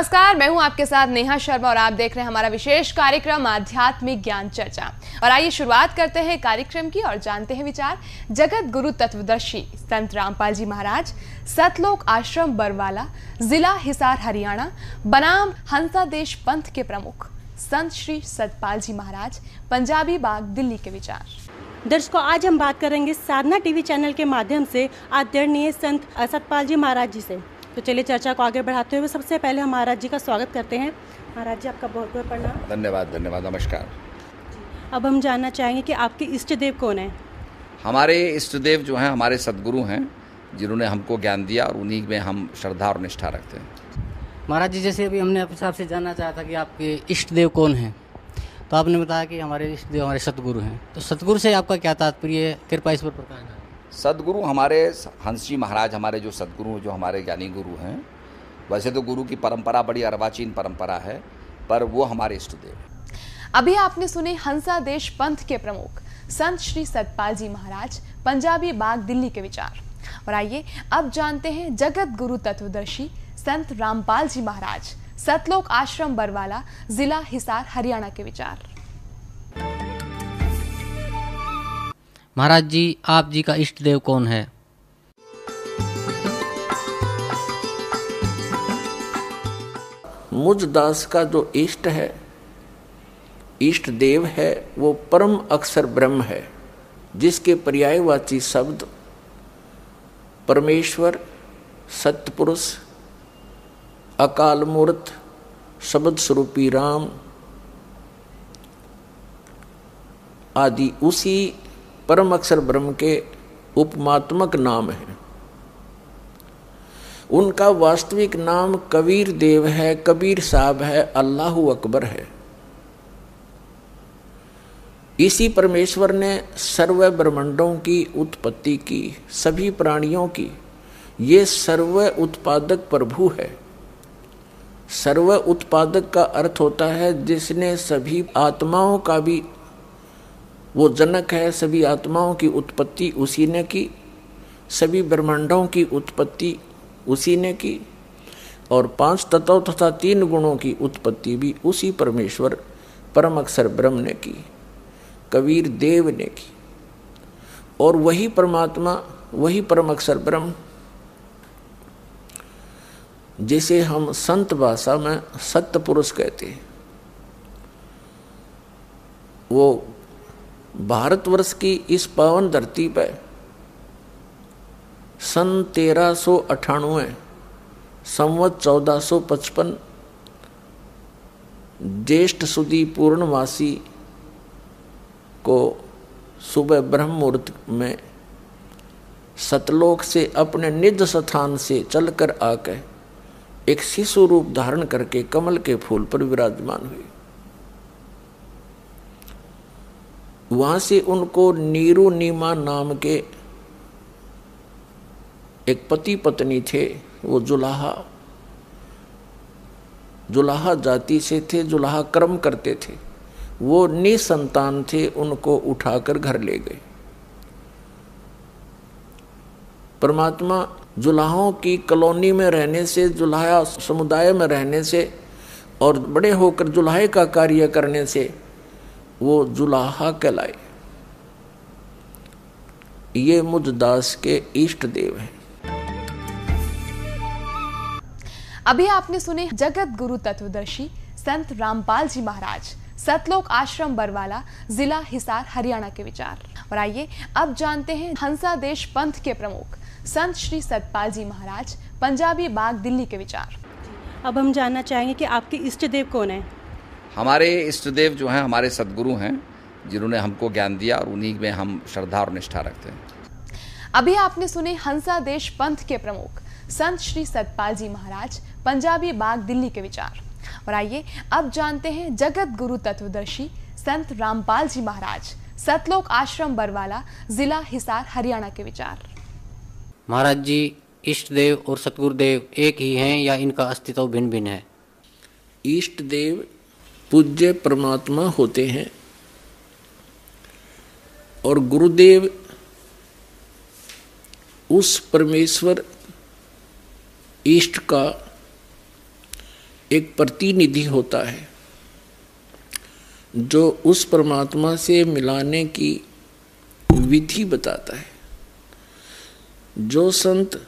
नमस्कार, मैं हूं आपके साथ नेहा शर्मा और आप देख रहे हैं हमारा विशेष कार्यक्रम आध्यात्मिक ज्ञान चर्चा। और आइए शुरुआत करते हैं कार्यक्रम की और जानते हैं विचार जगत गुरु तत्वदर्शी संत रामपाल जी महाराज, सतलोक आश्रम बरवाला, जिला हिसार हरियाणा, बनाम हंसादेश पंथ के प्रमुख संत श्री सतपाल जी महाराज, पंजाबी बाग, दिल्ली के विचार। दर्शकों, आज हम बात करेंगे साधना टीवी चैनल के माध्यम से आदरणीय संत सतपाल जी महाराज जी से। तो चलिए चर्चा को आगे बढ़ाते हुए सबसे पहले हम महाराज जी का स्वागत करते हैं। महाराज जी, आपका बहुत बहुत प्रणाम। धन्यवाद, नमस्कार। अब हम जानना चाहेंगे कि आपके इष्ट देव कौन है? हमारे इष्ट देव जो हैं हमारे सदगुरु हैं, जिन्होंने हमको ज्ञान दिया और उन्हीं में हम श्रद्धा और निष्ठा रखते हैं। महाराज जी, जैसे अभी हमने आपसे जानना चाहा था कि आपके इष्ट देव कौन हैं, तो आपने बताया कि हमारे इष्ट देव हमारे सतगुरु हैं। तो सतगुरु से आपका क्या तात्पर्य है? कृपा इस पर प्रकाश डालें। सदगुरु हमारे हंस जी महाराज, हमारे जो सदगुरु जो हमारे ज्ञानी गुरु हैं, वैसे तो गुरु की परंपरा बड़ी अर्वाचीन परंपरा है, पर वो हमारे इष्ट देव हैं। अभी आपने सुने हंसादेश पंथ के प्रमुख संत श्री सतपाल जी महाराज, पंजाबी बाग, दिल्ली के विचार। और आइए अब जानते हैं जगत गुरु तत्वदर्शी संत रामपाल जी महाराज, सतलोक आश्रम बरवाला, जिला हिसार हरियाणा के विचार। महाराज जी, आप जी का इष्ट देव कौन है? मुझ दास का जो इष्ट है, इष्ट देव है, वो परम अक्षर ब्रह्म है, जिसके पर्यायवाची शब्द परमेश्वर, सत्पुरुष, अकाल मूर्त, शब्द स्वरूपी राम आदि उसी परम अक्षर ब्रह्म के उपमात्मक नाम है। उनका वास्तविक नाम कबीर देव है, कबीर साहब है, अल्लाहु अकबर है। इसी परमेश्वर ने सर्व ब्रह्मांडों की उत्पत्ति की, सभी प्राणियों की। ये सर्व उत्पादक प्रभु है। सर्व उत्पादक का अर्थ होता है जिसने सभी आत्माओं का भी, वो जनक है, सभी आत्माओं की उत्पत्ति उसी ने की, सभी ब्रह्मांडों की उत्पत्ति उसी ने की, और 5 तत्व तथा 3 गुणों की उत्पत्ति भी उसी परमेश्वर परम अक्षर ब्रह्म ने की, कबीर देव ने की। और वही परमात्मा, वही परम अक्षर ब्रह्म, जिसे हम संत भाषा में सत्य पुरुष कहते हैं, वो भारतवर्ष की इस पावन धरती पर सन 1398 संवत 1455 ज्येष्ठ सुदी पूर्णमासी को सुबह ब्रह्म मुहूर्त में सतलोक से अपने निज स्थान से चलकर आकर एक शिशु रूप धारण करके कमल के फूल पर विराजमान हुई। वहां से उनको नीरू नीमा नाम के एक पति पत्नी थे। वो जुलाहा जाति से थे, जुलाहा कर्म करते थे। वो निसंतान थे, उनको उठाकर घर ले गए। परमात्मा जुलाहों की कॉलोनी में रहने से, जुलाहा समुदाय में रहने से और बड़े होकर जुलाहे का कार्य करने से वो जुलाहा कहलाए। ये मुझ दास के इष्ट देव हैं। अभी आपने सुने जगत गुरु तत्वदर्शी संत रामपाल जी महाराज, सतलोक आश्रम बरवाला, जिला हिसार हरियाणा के विचार। और आइए अब जानते हैं हंसादेश पंथ के प्रमुख संत श्री सतपाल जी महाराज, पंजाबी बाग, दिल्ली के विचार। अब हम जानना चाहेंगे कि आपके इष्ट देव कौन है? हमारे इष्ट देव जो हैं हमारे सदगुरु हैं, जिन्होंने हमको ज्ञान दिया और उन्हीं में हम श्रद्धा और निष्ठा रखते हैं। अभी आपने सुने हंसादेश पंथ के प्रमुख संत श्री सतपाल जी महाराज, पंजाबी बाग, दिल्ली के विचार। और आइए अब जानते हैं जगत गुरु तत्वदर्शी संत रामपाल जी महाराज, सतलोक आश्रम बरवाला, जिला हिसार हरियाणा के विचार। महाराज जी, इष्ट देव और सतगुरुदेव एक ही हैं या इनका अस्तित्व भिन्न भिन्न है? इष्ट देव पूज्य परमात्मा होते हैं और गुरुदेव उस परमेश्वर इष्ट का एक प्रतिनिधि होता है जो उस परमात्मा से मिलाने की विधि बताता है। जो संत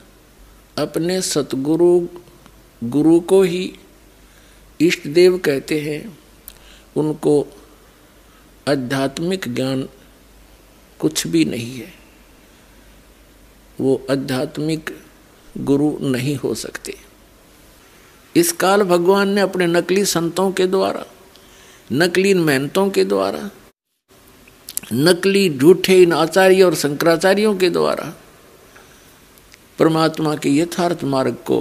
अपने सतगुरु गुरु को ही इष्ट देव कहते हैं, उनको आध्यात्मिक ज्ञान कुछ भी नहीं है, वो आध्यात्मिक गुरु नहीं हो सकते। इस काल भगवान ने अपने नकली संतों के द्वारा, नकली महंतों के द्वारा, नकली झूठे इन आचार्य और शंकराचार्यों के द्वारा परमात्मा के यथार्थ मार्ग को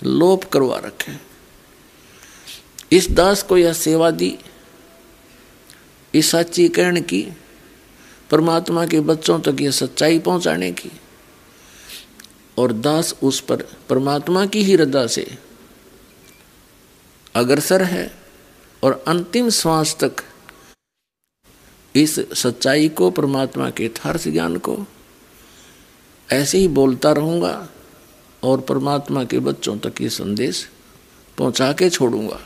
लोप करवा रखे। इस दास को यह सेवा दी, इस सच्चीकरण की, परमात्मा के बच्चों तक यह सच्चाई पहुंचाने की, और दास उस पर परमात्मा की ही रजा से अग्रसर है और अंतिम श्वास तक इस सच्चाई को, परमात्मा के यथार्थ ज्ञान को ऐसे ही बोलता रहूँगा और परमात्मा के बच्चों तक ये संदेश पहुँचा के छोड़ूंगा।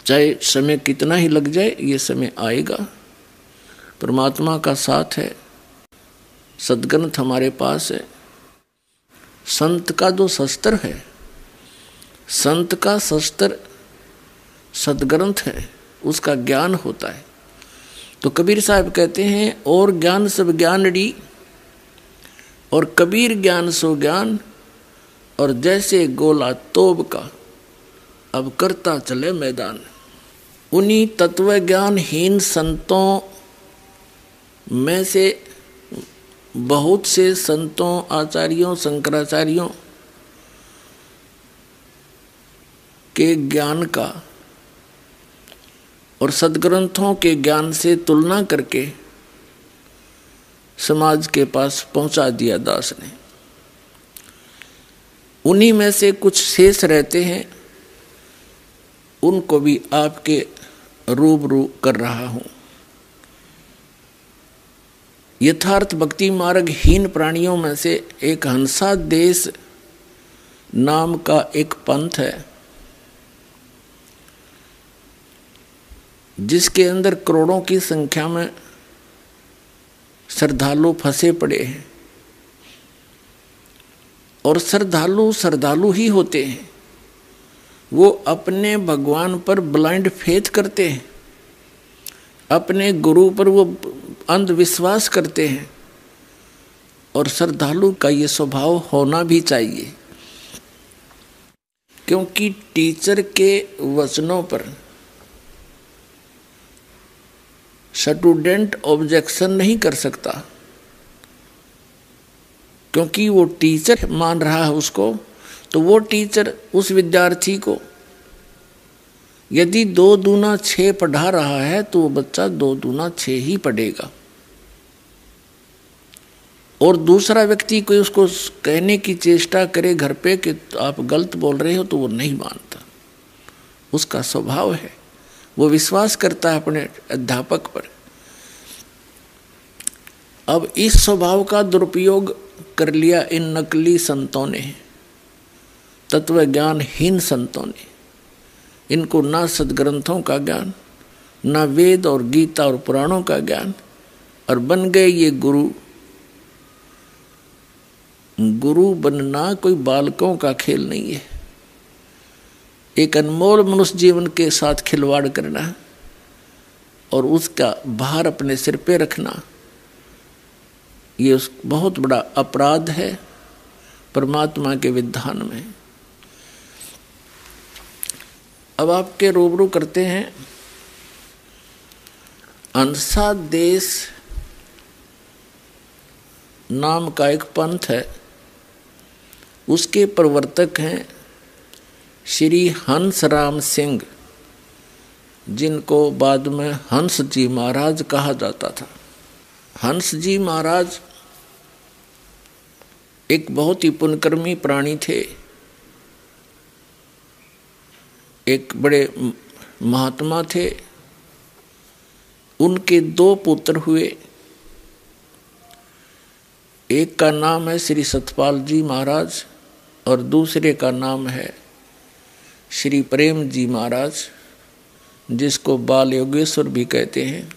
चाहे समय कितना ही लग जाए, ये समय आएगा। परमात्मा का साथ है, सद्ग्रंथ हमारे पास है। संत का जो शस्त्र है, संत का शस्त्र सद्ग्रंथ है, उसका ज्ञान होता है। तो कबीर साहब कहते हैं, और ज्ञान सब ज्ञानड़ी और कबीर ज्ञान सो ज्ञान, और जैसे गोला तोब का अब करता चले मैदान। उन्हीं तत्व ज्ञानहीन संतों में से बहुत से संतों, आचार्यों, शंकराचार्यों के ज्ञान का और सद्ग्रंथों के ज्ञान से तुलना करके समाज के पास पहुंचा दिया दास ने। उन्हीं में से कुछ शेष रहते हैं, उनको भी आपके रूबरू कर रहा हूं। यथार्थ भक्ति मार्ग हीन प्राणियों में से एक हंसा देश नाम का एक पंथ है, जिसके अंदर करोड़ों की संख्या में श्रद्धालु फंसे पड़े हैं। और श्रद्धालु ही होते हैं। वो अपने भगवान पर ब्लाइंड फेथ करते हैं, अपने गुरु पर वो अंधविश्वास करते हैं। और श्रद्धालु का ये स्वभाव होना भी चाहिए, क्योंकि टीचर के वचनों पर स्टूडेंट ऑब्जेक्शन नहीं कर सकता, क्योंकि वो टीचर मान रहा है उसको। तो वो टीचर उस विद्यार्थी को यदि 2 दूना 6 पढ़ा रहा है, तो वो बच्चा 2 दूना 6 ही पढ़ेगा। और दूसरा व्यक्ति कोई उसको कहने की चेष्टा करे घर पे कि आप गलत बोल रहे हो, तो वो नहीं मानता। उसका स्वभाव है, वो विश्वास करता है अपने अध्यापक पर। अब इस स्वभाव का दुरुपयोग कर लिया इन नकली संतों ने, तत्व ज्ञानहीन संतों ने। इनको ना सद्ग्रंथों का ज्ञान, ना वेद और गीता और पुराणों का ज्ञान, और बन गए ये गुरु। गुरु बनना कोई बालकों का खेल नहीं है। एक अनमोल मनुष्य जीवन के साथ खिलवाड़ करना और उसका भार अपने सिर पे रखना, ये बहुत बड़ा अपराध है परमात्मा के विधान में। अब आपके रूबरू करते हैं अंसा देश नाम का एक पंथ है, उसके प्रवर्तक हैं श्री हंस राम सिंह, जिनको बाद में हंस जी महाराज कहा जाता था। हंस जी महाराज एक बहुत ही पुण्यकर्मी प्राणी थे, एक बड़े महात्मा थे। उनके 2 पुत्र हुए, एक का नाम है श्री सतपाल जी महाराज और दूसरे का नाम है श्री प्रेम जी महाराज, जिसको बाल योगेश्वर भी कहते हैं,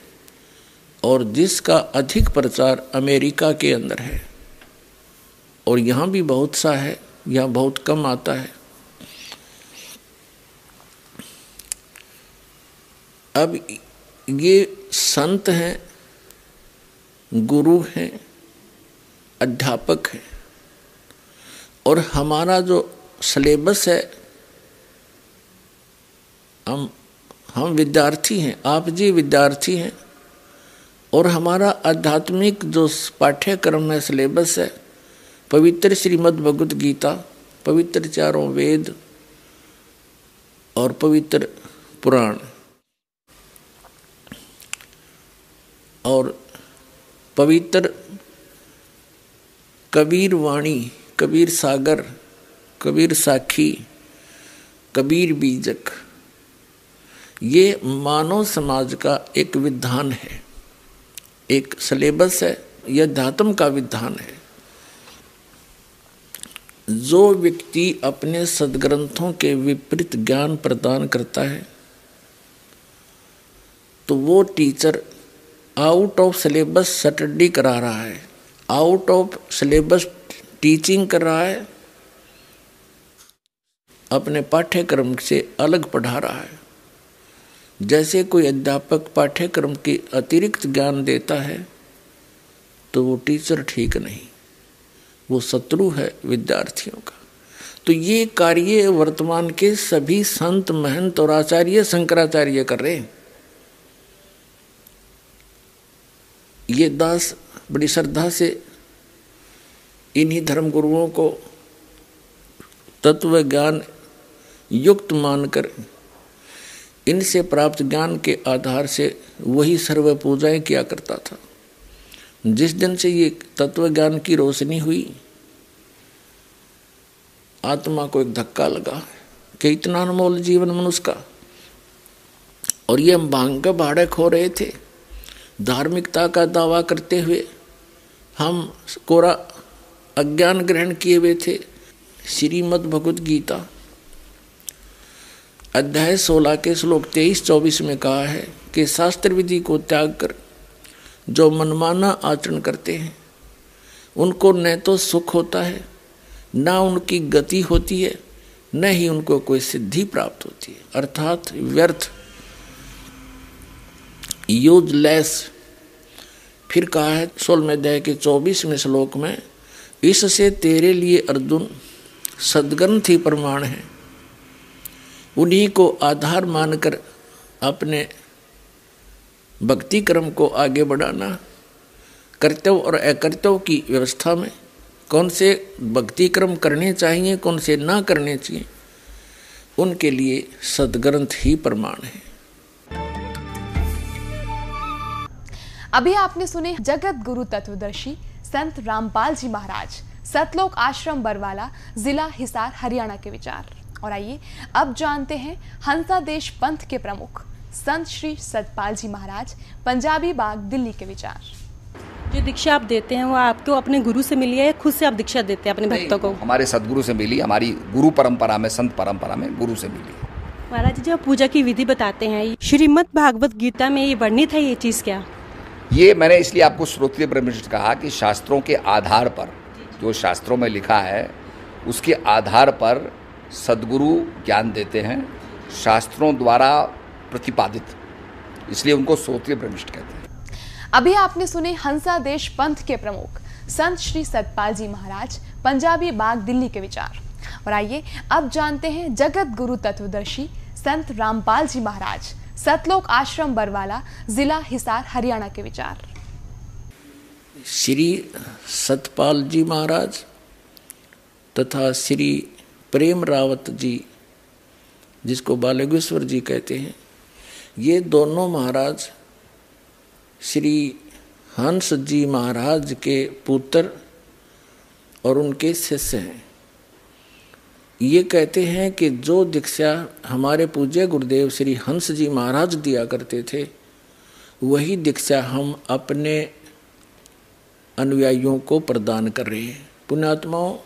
और जिसका अधिक प्रचार अमेरिका के अंदर है और यहाँ भी बहुत सा है, यहाँ बहुत कम आता है। अब ये संत हैं, गुरु हैं, अध्यापक हैं, और हमारा जो सिलेबस है, हम विद्यार्थी हैं, आप जी विद्यार्थी हैं, और हमारा आध्यात्मिक जो पाठ्यक्रम है, सिलेबस है, पवित्र श्रीमद् भगवत गीता, पवित्र चारों वेद और पवित्र पुराण और पवित्र कबीर वाणी, कबीर सागर, कबीर साखी, कबीर बीजक, ये मानव समाज का एक विधान है, एक सिलेबस है, यह अध्यात्म का विधान है। जो व्यक्ति अपने सद्ग्रंथों के विपरीत ज्ञान प्रदान करता है तो वो teacher out of syllabus study करा रहा है, आउट ऑफ सिलेबस टीचिंग कर रहा है, अपने पाठ्यक्रम से अलग पढ़ा रहा है। जैसे कोई अध्यापक पाठ्यक्रम के अतिरिक्त ज्ञान देता है तो वो टीचर ठीक नहीं, वो शत्रु है विद्यार्थियों का। तो ये कार्य वर्तमान के सभी संत, महंत और आचार्य, शंकराचार्य कर रहे हैं। ये दास बड़ी श्रद्धा से इन्हीं धर्म गुरुओं को तत्व ज्ञान युक्त मानकर इनसे प्राप्त ज्ञान के आधार से वही सर्व पूजाएं किया करता था। जिस दिन से ये तत्व ज्ञान की रोशनी हुई, आत्मा को एक धक्का लगा कि इतना अनमोल जीवन मनुष्य का, और ये हम भांग का भाड़े खो रहे थे। धार्मिकता का दावा करते हुए हम कोरा अज्ञान ग्रहण किए हुए थे। श्रीमद् भगवत गीता अध्याय 16 के श्लोक 23-24 में कहा है कि शास्त्र विधि को त्याग कर जो मनमाना आचरण करते हैं उनको न तो सुख होता है, न उनकी गति होती है, न ही उनको कोई सिद्धि प्राप्त होती है, अर्थात व्यर्थ, यूजलेस। फिर कहा है 16वें अध्याय के 24वें श्लोक में, इससे तेरे लिए अर्जुन सद्ग्रंथ ही प्रमाण है। उन्हीं को आधार मानकर अपने भक्ति क्रम को आगे बढ़ाना। कर्तव्य और अकर्तव्य की व्यवस्था में कौन से भक्ति क्रम करने चाहिए, कौन से ना करने चाहिए, उनके लिए सद्ग्रंथ ही प्रमाण है। अभी आपने सुने जगत गुरु तत्वदर्शी संत रामपाल जी महाराज, सतलोक आश्रम बरवाला, जिला हिसार, हरियाणा के विचार। और आइए अब जानते हैं हंसादेश पंथ के प्रमुख संत श्री सतपाल जी महाराज, पंजाबी बाग, दिल्ली के विचार। जो दीक्षा आप देते हैं वो आपको अपने गुरु से मिली है या खुद से आप दीक्षा देते हैं अपने भक्तों को? हमारे सदगुरु से मिली, हमारी गुरु परंपरा में, संत परंपरा में गुरु से मिली। महाराज जी, जब पूजा की विधि बताते हैं, श्रीमद् भागवत गीता में ये वर्णित है, ये चीज़ क्या? ये मैंने इसलिए आपको श्रोत्रिय ब्रह्मनिष्ठ कहा कि शास्त्रों के आधार पर, जो शास्त्रों में लिखा है उसके आधार पर सदगुरु ज्ञान देते हैं, शास्त्रों द्वारा प्रतिपादित, इसलिए उनको श्रोत्रिय ब्रह्मनिष्ठ कहते हैं। अभी आपने सुने हंसादेश पंथ के प्रमुख संत श्री सतपाल जी महाराज, पंजाबी बाग, दिल्ली के विचार। और आइए अब जानते हैं जगत गुरु तत्वदर्शी संत रामपाल जी महाराज, सतलोक आश्रम बरवाला, जिला हिसार, हरियाणा के विचार। श्री सतपाल जी महाराज तथा श्री प्रेम रावत जी, जिसको बालयोगेश्वर जी कहते हैं, ये दोनों महाराज श्री हंस जी महाराज के पुत्र और उनके शिष्य हैं। ये कहते हैं कि जो दीक्षा हमारे पूज्य गुरुदेव श्री हंस जी महाराज दिया करते थे, वही दीक्षा हम अपने अनुयायियों को प्रदान कर रहे हैं। पुण्यात्माओं,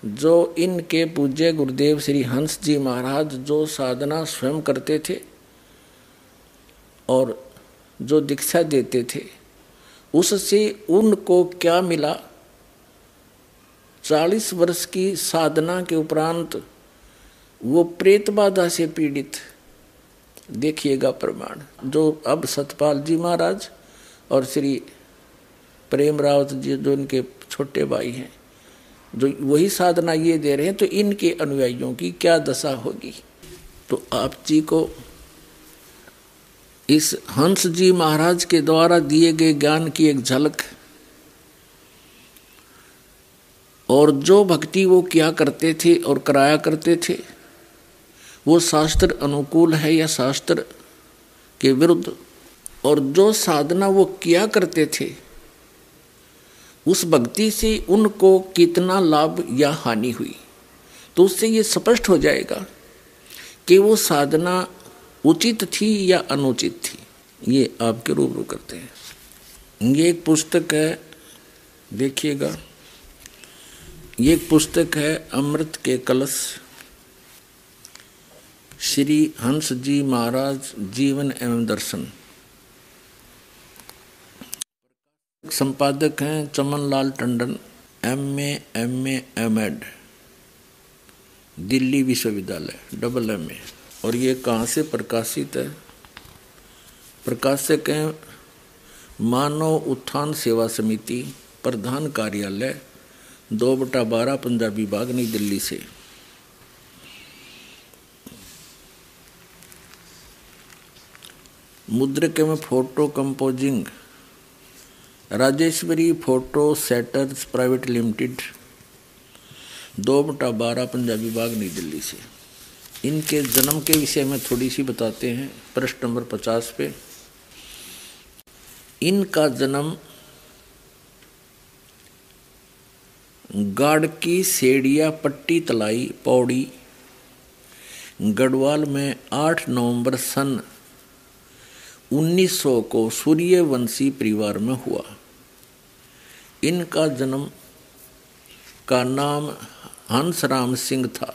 जो इनके पूज्य गुरुदेव श्री हंस जी महाराज जो साधना स्वयं करते थे और जो दीक्षा देते थे, उससे उनको क्या मिला? 40 वर्ष की साधना के उपरांत वो प्रेत बाधा से पीड़ित, देखिएगा प्रमाण, जो अब सतपाल जी महाराज और श्री प्रेम रावत जी जो इनके छोटे भाई हैं, जो वही साधना ये दे रहे हैं, तो इनके अनुयायियों की क्या दशा होगी। तो आप जी को इस हंस जी महाराज के द्वारा दिए गए ज्ञान की एक झलक, और जो भक्ति वो किया करते थे और कराया करते थे, वो शास्त्र अनुकूल है या शास्त्र के विरुद्ध, और जो साधना वो किया करते थे उस भक्ति से उनको कितना लाभ या हानि हुई, तो उससे ये स्पष्ट हो जाएगा कि वो साधना उचित थी या अनुचित थी। ये आपके रूबरू करते हैं। ये एक पुस्तक है, देखिएगा, ये एक पुस्तक है अमृत के कलश, श्री हंस जी महाराज जीवन एवं दर्शन। संपादक हैं चमन लाल टंडन, MA MAd, दिल्ली विश्वविद्यालय, MA। और ये कहाँ से प्रकाशित है? प्रकाशक हैं मानव उत्थान सेवा समिति, प्रधान कार्यालय 2/12 पंजाबी बाग, नई दिल्ली से। मुद्रक में photo composing Rajeshwari photo setters private limited, 2/12 Punjabi Bagh, नई दिल्ली से। इनके जन्म के विषय में थोड़ी सी बताते हैं। प्रश्न नंबर 50 पे, इनका जन्म गाड़की सेड़िया पट्टी तलाई पौड़ी गढ़वाल में 8 नवंबर सन 1900 को सूर्यवंशी परिवार में हुआ। इनका जन्म का नाम हंस राम सिंह था।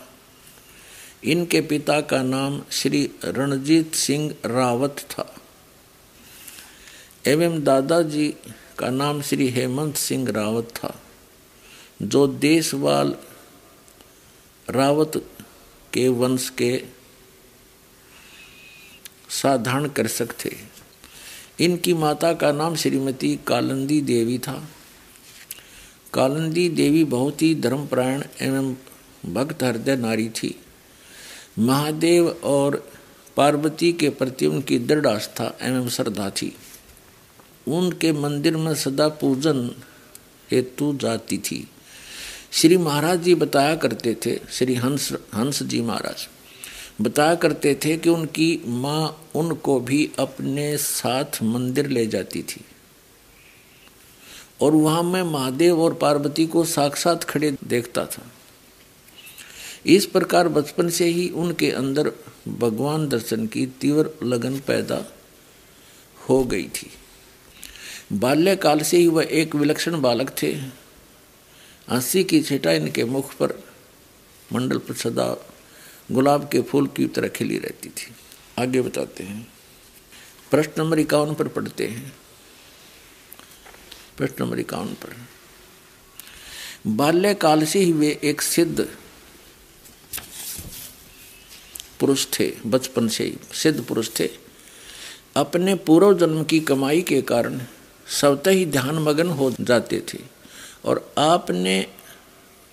इनके पिता का नाम श्री रणजीत सिंह रावत था एवं दादाजी का नाम श्री हेमंत सिंह रावत था, जो देशवाल रावत के वंश के साधारण कृषक थे। इनकी माता का नाम श्रीमती कालंदी देवी था। कालंदी देवी बहुत ही धर्मपरायण एवं भक्त हृदय नारी थी। महादेव और पार्वती के प्रति उनकी दृढ़ आस्था एवं श्रद्धा थी। उनके मंदिर में सदा पूजन हेतु जाती थी। श्री महाराज जी बताया करते थे, श्री हंस जी महाराज बताया करते थे कि उनकी माँ उनको भी अपने साथ मंदिर ले जाती थी और वहाँ मैं महादेव और पार्वती को साक्षात खड़े देखता था। इस प्रकार बचपन से ही उनके अंदर भगवान दर्शन की तीव्र लगन पैदा हो गई थी। बाल्यकाल से ही वह एक विलक्षण बालक थे। हंसी की छटा इनके मुख पर मंडल पर सदा गुलाब के फूल की तरह खिली रहती थी। आगे बताते हैं। प्रश्न नंबर 51 पर पढ़ते हैं। प्रश्न नंबर 51 पर, बाल्यकाल से ही वे एक सिद्ध पुरुष थे। बचपन से ही सिद्ध पुरुष थे। अपने पूर्व जन्म की कमाई के कारण स्वतः ही ध्यान मग्न हो जाते थे और आपने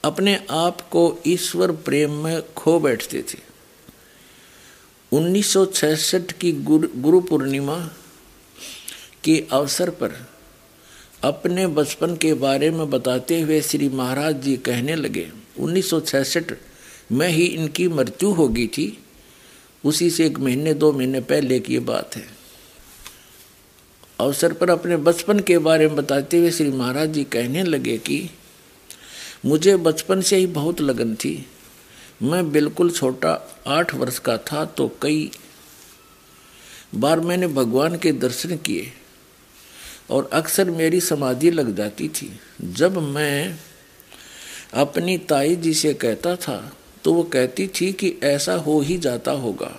अपने आप को ईश्वर प्रेम में खो बैठते थे। 1966 की गुरु पूर्णिमा के अवसर पर अपने बचपन के बारे में बताते हुए श्री महाराज जी कहने लगे, 1966 में ही इनकी मृत्यु हो गई थी। उसी से 1 महीने 2 महीने पहले की बात है। अवसर पर अपने बचपन के बारे में बताते हुए श्री महाराज जी कहने लगे कि मुझे बचपन से ही बहुत लगन थी। मैं बिल्कुल छोटा 8 वर्ष का था तो कई बार मैंने भगवान के दर्शन किए और अक्सर मेरी समाधि लग जाती थी। जब मैं अपनी ताई जी से कहता था तो वो कहती थी कि ऐसा हो ही जाता होगा।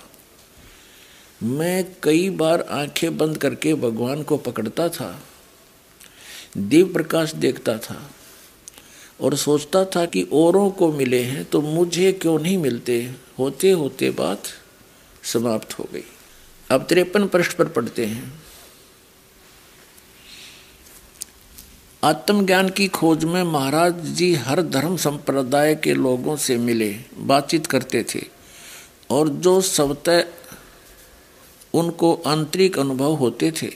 मैं कई बार आंखें बंद करके भगवान को पकड़ता था, दिव्य प्रकाश देखता था और सोचता था कि औरों को मिले हैं तो मुझे क्यों नहीं मिलते। होते होते बात समाप्त हो गई। अब 53 पृष्ठ पर पढ़ते हैं। आत्मज्ञान की खोज में महाराज जी हर धर्म संप्रदाय के लोगों से मिले, बातचीत करते थे और जो स्वतः उनको आंतरिक अनुभव होते थे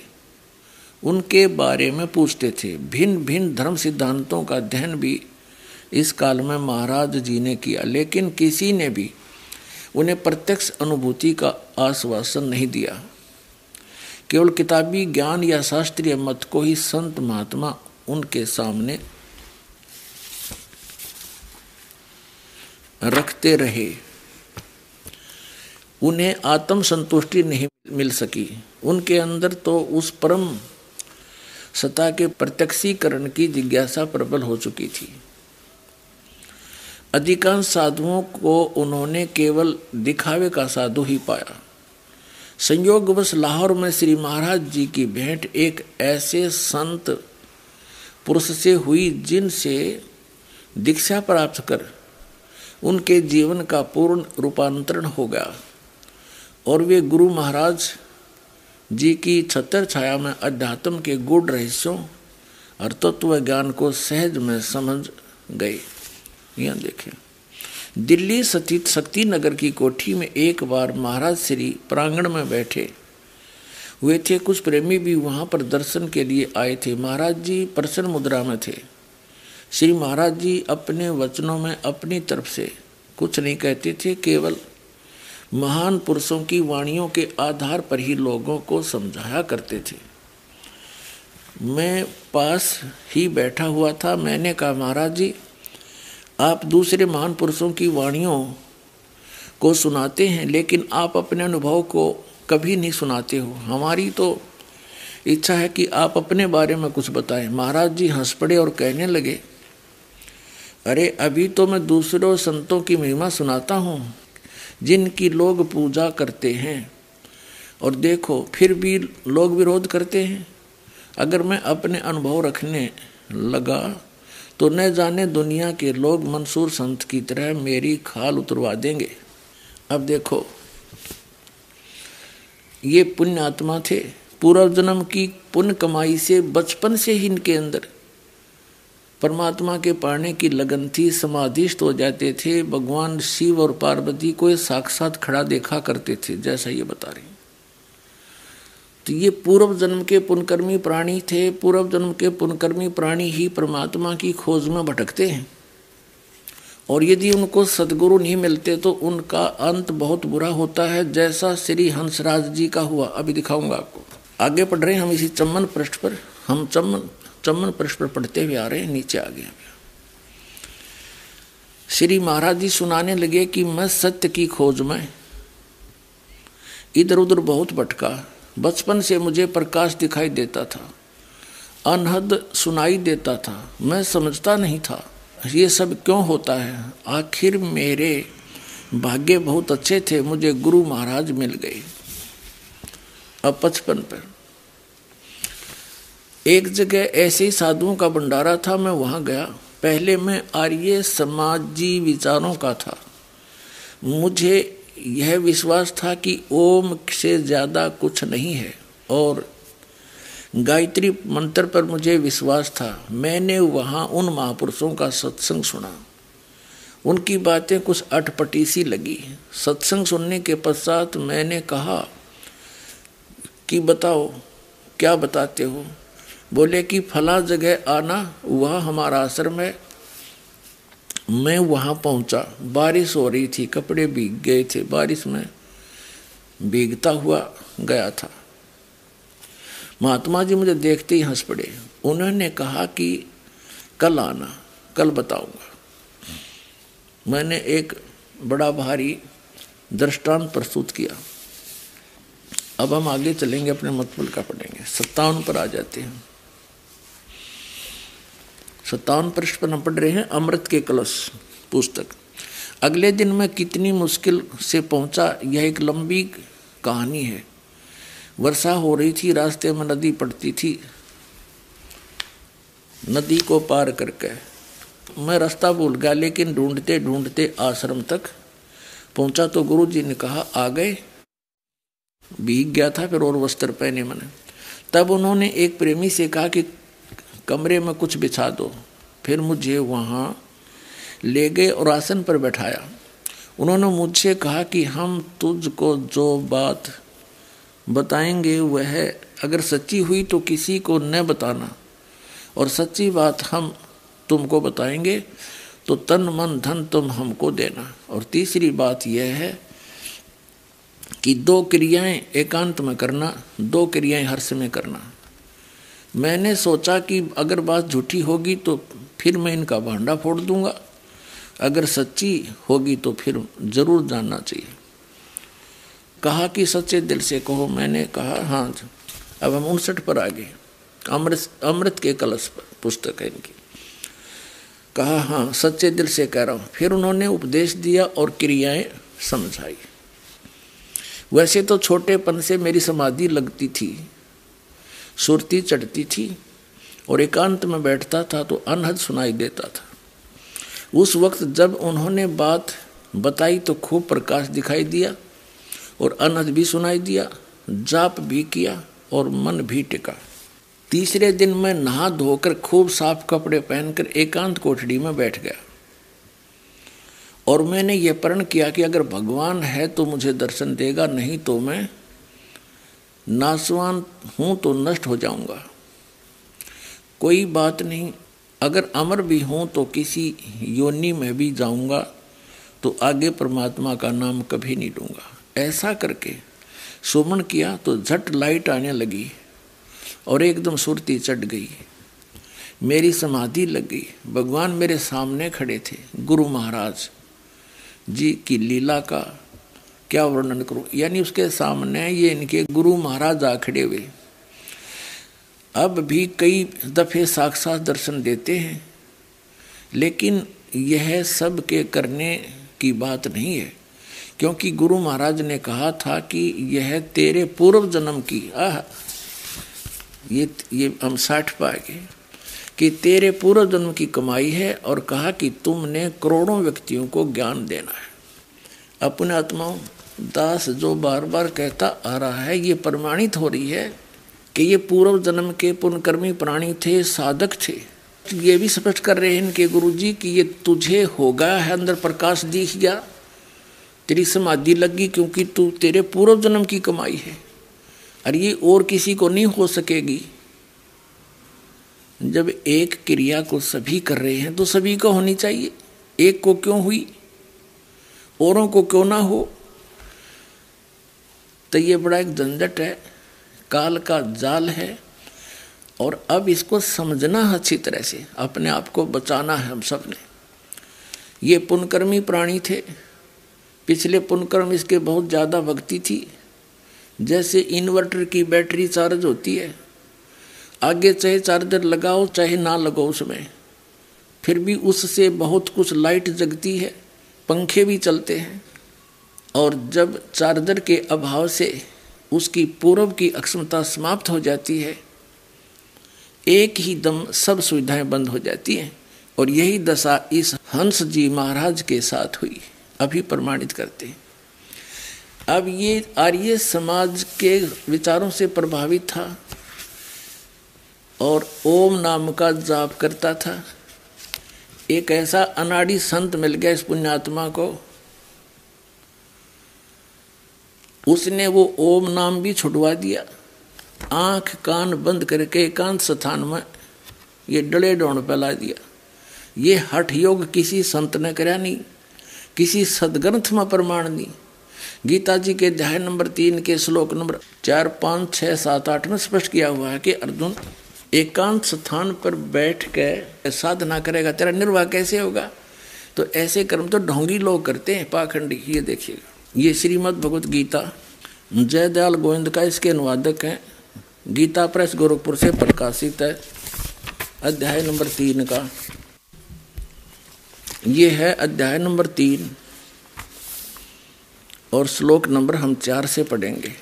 उनके बारे में पूछते थे। भिन्न भिन्न धर्म सिद्धांतों का अध्ययन भी इस काल में महाराज जी ने किया, लेकिन किसी ने भी उन्हें प्रत्यक्ष अनुभूति का आश्वासन नहीं दिया। केवल किताबी ज्ञान या शास्त्रीय मत को ही संत महात्मा उनके सामने रखते रहे। उन्हें आत्म संतुष्टि नहीं मिल सकी। उनके अंदर तो उस परम सत्ता के प्रत्यक्षीकरण की जिज्ञासा प्रबल हो चुकी थी। अधिकांश साधुओं को उन्होंने केवल दिखावे का साधु ही पाया। संयोगवश लाहौर में श्री महाराज जी की भेंट एक ऐसे संत पुरुष से हुई जिनसे दीक्षा प्राप्त कर उनके जीवन का पूर्ण रूपांतरण हो गया और वे गुरु महाराज जी की छत्र छाया में अध्यात्म के गूढ़ रहस्यों और तत्व ज्ञान को सहज में समझ गए। यहाँ देखें, दिल्ली स्थित शक्ति नगर की कोठी में एक बार महाराज श्री प्रांगण में बैठे हुए थे। कुछ प्रेमी भी वहाँ पर दर्शन के लिए आए थे। महाराज जी प्रसन्न मुद्रा में थे। श्री महाराज जी अपने वचनों में अपनी तरफ से कुछ नहीं कहते थे, केवल महान पुरुषों की वाणियों के आधार पर ही लोगों को समझाया करते थे। मैं पास ही बैठा हुआ था। मैंने कहा, महाराज जी आप दूसरे महान पुरुषों की वाणियों को सुनाते हैं, लेकिन आप अपने अनुभव को कभी नहीं सुनाते हो। हमारी तो इच्छा है कि आप अपने बारे में कुछ बताएं। महाराज जी हंस पड़े और कहने लगे, अरे अभी तो मैं दूसरों संतों की महिमा सुनाता हूँ जिनकी लोग पूजा करते हैं, और देखो फिर भी लोग विरोध करते हैं। अगर मैं अपने अनुभव रखने लगा तो न जाने दुनिया के लोग मंसूर संत की तरह मेरी खाल उतरवा देंगे। अब देखो, ये पुण्य आत्मा थे। पूर्व जन्म की पुण्य कमाई से बचपन से ही इनके अंदर परमात्मा के पाने की लगन थी। समाधिस्थ हो जाते थे। भगवान शिव और पार्वती को साक्षात खड़ा देखा करते थे, जैसा ये बता रही। तो ये पूर्व जन्म के पुण्यकर्मी प्राणी थे। पूर्व जन्म के पुण्यकर्मी प्राणी ही परमात्मा की खोज में भटकते हैं, और यदि उनको सदगुरु नहीं मिलते तो उनका अंत बहुत बुरा होता है, जैसा श्री हंसराज जी का हुआ। अभी दिखाऊंगा आपको। आगे पढ़ रहे हैं हम इसी 54 पृष्ठ पर। हम 54 पृष्ठ पर पढ़ते हुए आ रहे हैं। नीचे आ गए। श्री महाराज जी सुनाने लगे कि मैं सत्य की खोज में इधर उधर बहुत भटका। बचपन से मुझे प्रकाश दिखाई देता था, अनहद सुनाई देता था। मैं समझता नहीं था ये सब क्यों होता है। आखिर मेरे भाग्य बहुत अच्छे थे, मुझे गुरु महाराज मिल गए। अब 55 पर एक जगह ऐसे ही साधुओं का भंडारा था। मैं वहाँ गया। पहले मैं आर्य समाजी विचारों का था। मुझे यह विश्वास था कि ओम से ज़्यादा कुछ नहीं है, और गायत्री मंत्र पर मुझे विश्वास था। मैंने वहाँ उन महापुरुषों का सत्संग सुना। उनकी बातें कुछ अटपटी सी लगी। सत्संग सुनने के पश्चात मैंने कहा कि बताओ क्या बताते हो। बोले कि फला जगह आना, वह हमारा आश्रम है। मैं वहाँ पहुँचा। बारिश हो रही थी, कपड़े भीग गए थे। बारिश में भीगता हुआ गया था। महात्मा जी मुझे देखते ही हंस पड़े। उन्होंने कहा कि कल आना, कल बताऊंगा। मैंने एक बड़ा भारी दृष्टांत प्रस्तुत किया। अब हम आगे चलेंगे, अपने मतबल का पढ़ेंगे। 57 पर आ जाते हैं। 57 पृष्ठ पर हम पढ़ रहे हैं अमृत के कलश पुस्तक। अगले दिन मैं कितनी मुश्किल से पहुंचा, यह एक लंबी कहानी है। वर्षा हो रही थी, रास्ते में नदी पड़ती थी। नदी को पार करके मैं रास्ता भूल गया, लेकिन ढूंढते ढूंढते आश्रम तक पहुंचा तो गुरु जी ने कहा आ गए। भीग गया था फिर और वस्त्र पहने मैंने। तब उन्होंने एक प्रेमी से कहा कि कमरे में कुछ बिछा दो। फिर मुझे वहाँ ले गए और आसन पर बैठाया। उन्होंने मुझसे कहा कि हम तुझको जो बात बताएंगे वह अगर सच्ची हुई तो किसी को न बताना, और सच्ची बात हम तुमको बताएंगे तो तन मन धन तुम हमको देना। और तीसरी बात यह है कि 2 क्रियाएं एकांत में करना, 2 क्रियाएं हर्ष में करना। मैंने सोचा कि अगर बात झूठी होगी तो फिर मैं इनका भांडा फोड़ दूंगा, अगर सच्ची होगी तो फिर जरूर जानना चाहिए। कहा कि सच्चे दिल से कहो। मैंने कहा हाँ। अब हम 59 पर आ गए। अमृत के कलश पर पुस्तक है इनकी। कहा हाँ सच्चे दिल से कह रहा हूँ। फिर उन्होंने उपदेश दिया और क्रियाएं समझाई। वैसे तो छोटेपन से मेरी समाधि लगती थी, सुरती चढ़ती थी और एकांत में बैठता था तो अनहद सुनाई देता था। उस वक्त जब उन्होंने बात बताई तो खूब प्रकाश दिखाई दिया और अनहद भी सुनाई दिया, जाप भी किया और मन भी टिका। तीसरे दिन मैं नहा धोकर खूब साफ कपड़े पहनकर एकांत कोठड़ी में बैठ गया और मैंने ये प्रण किया कि अगर भगवान है तो मुझे दर्शन देगा, नहीं तो मैं नासवान हूँ तो नष्ट हो जाऊंगा। कोई बात नहीं, अगर अमर भी हूँ तो किसी योनि में भी जाऊंगा तो आगे परमात्मा का नाम कभी नहीं लूँगा। ऐसा करके सुमन किया तो झट लाइट आने लगी और एकदम सुरती चढ़ गई। मेरी समाधि लग गई। भगवान मेरे सामने खड़े थे। गुरु महाराज जी की लीला का क्या वर्णन करूं, यानी उसके सामने ये इनके गुरु महाराज आ खड़े हुए। अब भी कई दफे साक्षात दर्शन देते हैं, लेकिन यह सब के करने की बात नहीं है, क्योंकि गुरु महाराज ने कहा था कि यह तेरे पूर्व जन्म की ये हम 60 पाएंगे कि तेरे पूर्व जन्म की कमाई है, और कहा कि तुमने करोड़ों व्यक्तियों को ज्ञान देना है। अपने आत्माओं दास जो बार बार कहता आ रहा है, ये प्रमाणित हो रही है कि ये पूर्व जन्म के पुण्यकर्मी प्राणी थे, साधक थे। ये भी स्पष्ट कर रहे हैं इनके गुरु जी कि ये तुझे होगा है, अंदर प्रकाश दिख गया, तेरी समाधि लगी, क्योंकि तू तेरे पूर्व जन्म की कमाई है और ये और किसी को नहीं हो सकेगी। जब एक क्रिया को सभी कर रहे हैं तो सभी को होनी चाहिए। एक को क्यों हुई, औरों को क्यों ना हो? तो ये बड़ा एक झंझट है, काल का जाल है, और अब इसको समझना अच्छी तरह से, अपने आप को बचाना है हम सब ने। ये पुण्यकर्मी प्राणी थे, पिछले पुण्यकर्म इसके बहुत ज़्यादा भक्ति थी। जैसे इन्वर्टर की बैटरी चार्ज होती है, आगे चाहे चार्जर लगाओ चाहे ना लगाओ उसमें, फिर भी उससे बहुत कुछ लाइट जगती है, पंखे भी चलते हैं। और जब चार्जर के अभाव से उसकी पूर्व की अक्षमता समाप्त हो जाती है, एक ही दम सब सुविधाएं बंद हो जाती हैं। और यही दशा इस हंस जी महाराज के साथ हुई, अभी प्रमाणित करते हैं। अब ये आर्य समाज के विचारों से प्रभावित था और ओम नाम का जाप करता था। एक ऐसा अनाड़ी संत मिल गया इस पुण्यात्मा को, उसने वो ओम नाम भी छुड़वा दिया। आंख कान बंद करके एकांत स्थान में ये डले डोण फैला दिया। ये हठ योग किसी संत ने कराया नहीं, किसी सदग्रंथ में प्रमाण नहीं। गीता जी के अध्याय नंबर 3 के श्लोक नंबर 4, 5, 6, 7, 8 में स्पष्ट किया हुआ है कि अर्जुन एकांत स्थान पर बैठ के साधना करेगा, तेरा निर्वाह कैसे होगा? तो ऐसे कर्म तो ढोंगी लोग करते हैं, पाखंडी। ये देखिएगा, ये श्रीमद् भगवत गीता जयदयाल गोविंद का इसके अनुवादक हैं, गीता प्रेस गोरखपुर से प्रकाशित है। अध्याय नंबर 3 का। ये है अध्याय नंबर 3 और श्लोक नंबर हम 4 से पढ़ेंगे।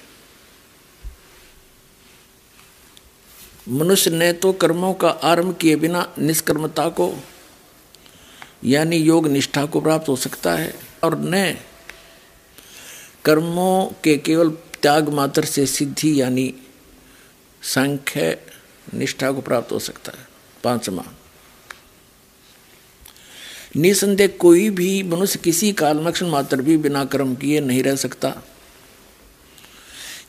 मनुष्य ने तो कर्मों का आरंभ किए बिना निष्कर्मता को यानी योग निष्ठा को प्राप्त हो सकता है, और न कर्मों के केवल त्याग मात्र से सिद्धि यानी सांख्य निष्ठा को प्राप्त हो सकता है। 5वां, निसंदेह कोई भी मनुष्य किसी काल में क्षण मात्र भी बिना कर्म किए नहीं रह सकता,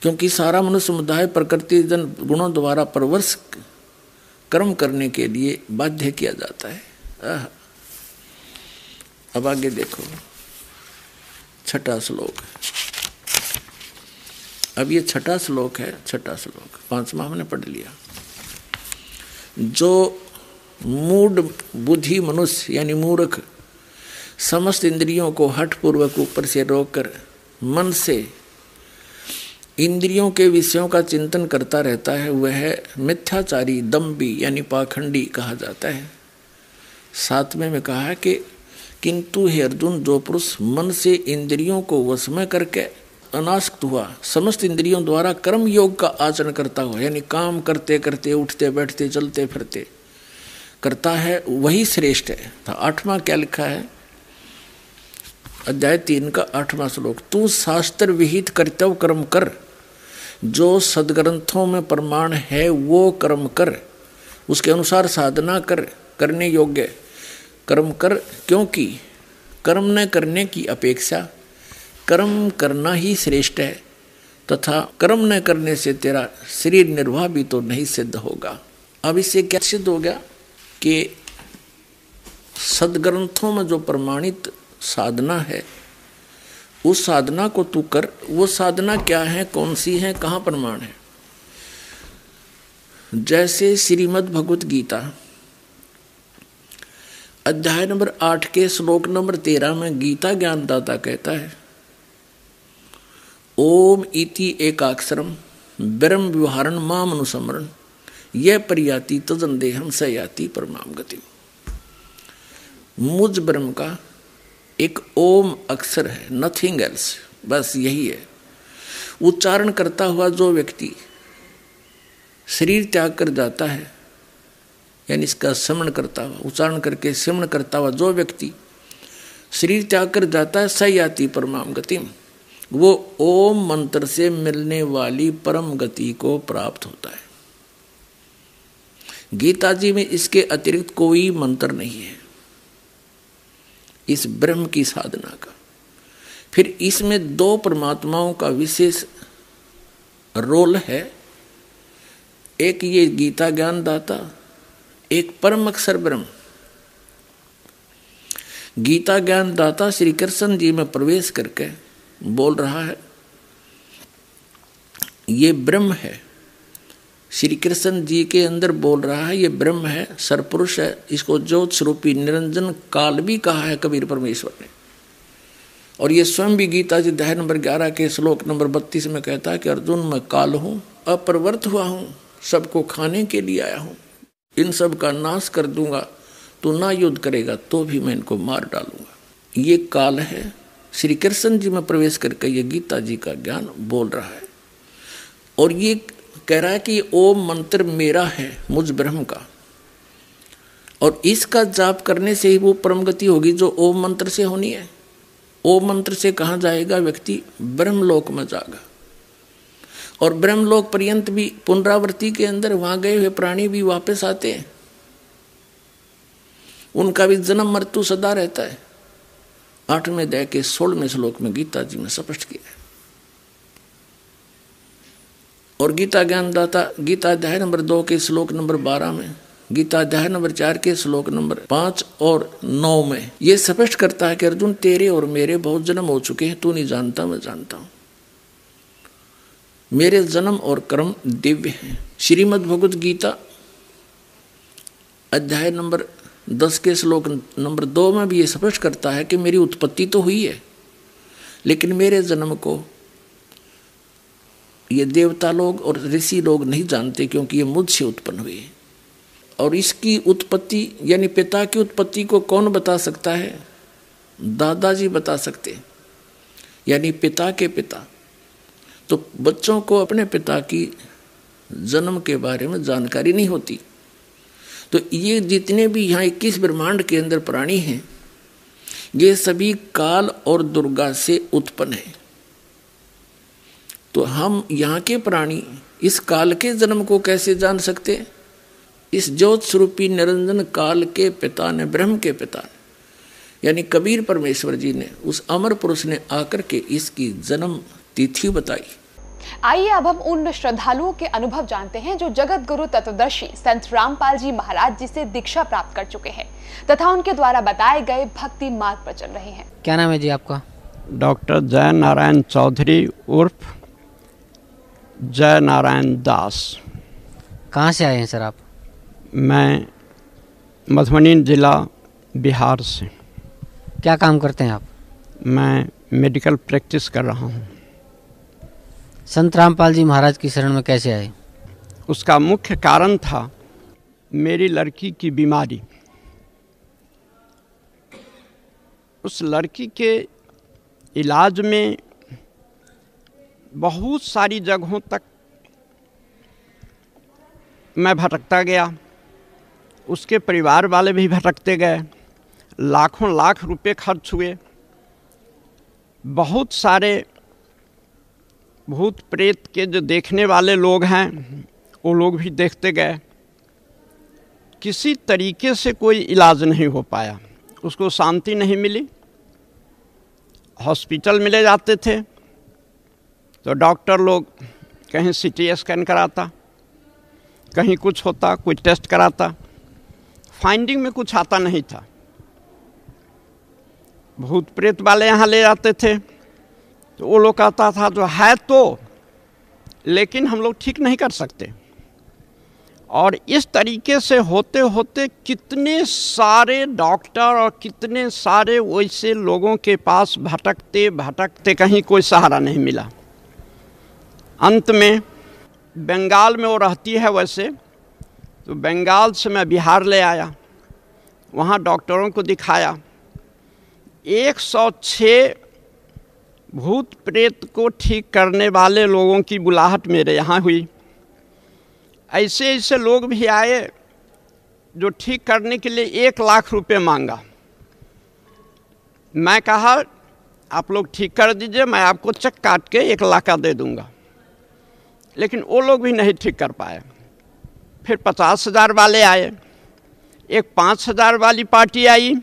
क्योंकि सारा मनुष्य समुदाय प्रकृति जन गुणों द्वारा परवश कर्म करने के लिए बाध्य किया जाता है। अब आगे देखो 6वां श्लोक। अब ये 6वां श्लोक है। 6वां श्लोक 5वां हमने पढ़ लिया। जो मूढ़ बुद्धि मनुष्य यानी मूर्ख समस्त इंद्रियों को हठपूर्वक ऊपर से रोककर मन से इंद्रियों के विषयों का चिंतन करता रहता है, वह मिथ्याचारी दम्भी यानी पाखंडी कहा जाता है। 7वें में कहा है कि किंतु हे अर्जुन, जो पुरुष मन से इंद्रियों को वश में करके अनासक्त हुआ समस्त इंद्रियों द्वारा कर्म योग का आचरण करता हुआ यानी काम करते करते उठते बैठते चलते फिरते करता है, वही श्रेष्ठ है। तो 8वां क्या लिखा है? अध्याय 3 का 8वां श्लोक। तू शास्त्र विहित कर्तव्य कर्म कर, जो सदग्रंथों में प्रमाण है वो कर्म कर, उसके अनुसार साधना कर, करने योग्य कर्म कर, क्योंकि कर्म न करने की अपेक्षा कर्म करना ही श्रेष्ठ है, तथा कर्म न करने से तेरा शरीर निर्वाह भी तो नहीं सिद्ध होगा। अब इससे क्या सिद्ध हो गया कि सदग्रंथों में जो प्रमाणित साधना है उस साधना को तू कर। वो साधना क्या है, कौन सी है, कहाँ प्रमाण है? जैसे श्रीमद् भगवत गीता अध्याय नंबर 8 के श्लोक नंबर 13 में गीता ज्ञानदाता कहता है, ओम इति एकाक्षरम ब्रह्म व्यवहारण माम अनुसमरण यह परियाति तजन देहम स याति परमाम गति। मुझ ब्रह्म का एक ओम अक्षर है, नथिंग एल्स, बस यही है। उच्चारण करता हुआ जो व्यक्ति शरीर त्याग कर जाता है यानी इसका स्मरण करता हुआ, उच्चारण करके स्मरण करता हुआ जो व्यक्ति शरीर त्याग कर जाता है, स याति परमाम गति, वो ओम मंत्र से मिलने वाली परम गति को प्राप्त होता है। गीता जी में इसके अतिरिक्त कोई मंत्र नहीं है इस ब्रह्म की साधना का। फिर इसमें 2 परमात्माओं का विशेष रोल है, एक ये गीता ज्ञानदाता, एक परम अक्षर ब्रह्म। गीता ज्ञानदाता श्री कृष्ण जी में प्रवेश करके बोल रहा है, ये ब्रह्म है। श्री कृष्ण जी के अंदर बोल रहा है, ये ब्रह्म है, सरपुरुष है, इसको ज्योत स्वरूपी निरंजन काल भी कहा है कबीर परमेश्वर ने। और ये स्वयं भी गीता जी अध्याय नंबर 11 के श्लोक नंबर 32 में कहता है कि अर्जुन, मैं काल हूँ, अपरिवर्त हुआ हूँ, सबको खाने के लिए आया हूँ, इन सब का नाश कर दूंगा, तू ना युद्ध करेगा तो भी मैं इनको मार डालूंगा। ये काल है। श्री कृष्ण जी में प्रवेश करके ये गीता जी का ज्ञान बोल रहा है और ये कह रहा है कि ओम मंत्र मेरा है, मुझ ब्रह्म का, और इसका जाप करने से ही वो परम गति होगी जो ओम मंत्र से होनी है। ओम मंत्र से कहाँ जाएगा व्यक्ति? ब्रह्मलोक में जाएगा। और ब्रह्मलोक पर्यंत भी पुनरावृत्ति के अंदर वहां गए हुए प्राणी भी वापस आते हैं, उनका भी जन्म मृत्यु सदा रहता है। 8वें अध्याय के 16वें श्लोक में गीता जी में स्पष्ट किया है। और गीता ज्ञानदाता गीता अध्याय नंबर 2 के श्लोक नंबर 12 में, गीता अध्याय नंबर 4 के श्लोक नंबर 5 और 9 में ये स्पष्ट करता है कि अर्जुन, तेरे और मेरे बहुत जन्म हो चुके हैं, तू नहीं जानता, मैं जानता हूं। मेरे जन्म और कर्म दिव्य हैं। श्रीमद् भगवत गीता अध्याय नंबर 10 के श्लोक नंबर 2 में भी ये स्पष्ट करता है कि मेरी उत्पत्ति तो हुई है, लेकिन मेरे जन्म को ये देवता लोग और ऋषि लोग नहीं जानते, क्योंकि ये मुझसे उत्पन्न हुए। और इसकी उत्पत्ति यानी पिता की उत्पत्ति को कौन बता सकता है? दादाजी बता सकते, यानी पिता के पिता। तो बच्चों को अपने पिता की जन्म के बारे में जानकारी नहीं होती। तो ये जितने भी यहाँ 21 ब्रह्मांड के अंदर प्राणी हैं, ये सभी काल और दुर्गा से उत्पन्न हैं। तो हम यहाँ के प्राणी इस काल के जन्म को कैसे जान सकते? इस ज्योत स्वरूपी निरंजन काल के पिता ने, ब्रह्म के पिता ने, यानी कबीर परमेश्वर जी ने, उस अमर पुरुष ने आकर के इसकी जन्म तिथि बताई। आइए अब हम उन श्रद्धालुओं के अनुभव जानते हैं जो जगत गुरु तत्वदर्शी संत रामपाल जी महाराज जी से दीक्षा प्राप्त कर चुके हैं तथा उनके द्वारा बताए गए भक्ति मार्ग पर चल रहे हैं। क्या नाम है जी आपका? डॉक्टर जय नारायण चौधरी उर्फ जय नारायण दास। कहाँ से आए हैं सर आप? मैं मधुबनी जिला बिहार से। क्या काम करते हैं आप? मैं मेडिकल प्रैक्टिस कर रहा हूँ। संत रामपाल जी महाराज की शरण में कैसे आए? उसका मुख्य कारण था मेरी लड़की की बीमारी। उस लड़की के इलाज में बहुत सारी जगहों तक मैं भटकता गया, उसके परिवार वाले भी भटकते गए, लाखों लाख रुपए खर्च हुए, बहुत सारे भूत प्रेत के जो देखने वाले लोग हैं वो लोग भी देखते गए। किसी तरीके से कोई इलाज नहीं हो पाया, उसको शांति नहीं मिली। हॉस्पिटल में ले जाते थे तो डॉक्टर लोग कहीं CT स्कैन कराता, कहीं कुछ होता, कोई टेस्ट कराता, फाइंडिंग में कुछ आता नहीं था। भूत प्रेत वाले यहाँ ले जाते थे तो वो लोग कहता था जो है तो, लेकिन हम लोग ठीक नहीं कर सकते। और इस तरीके से होते होते कितने सारे डॉक्टर और कितने सारे वैसे लोगों के पास भटकते भटकते कहीं कोई सहारा नहीं मिला। अंत में बंगाल में वो रहती है वैसे, तो बंगाल से मैं बिहार ले आया, वहाँ डॉक्टरों को दिखाया। 106 भूत प्रेत को ठीक करने वाले लोगों की बुलाहट मेरे यहाँ हुई। ऐसे ऐसे लोग भी आए जो ठीक करने के लिए 1 लाख रुपए मांगा। मैं कहा आप लोग ठीक कर दीजिए, मैं आपको चेक काट के 1 लाख का दे दूंगा, लेकिन वो लोग भी नहीं ठीक कर पाए। फिर 50,000 वाले आए, एक 5,000 वाली पार्टी आई,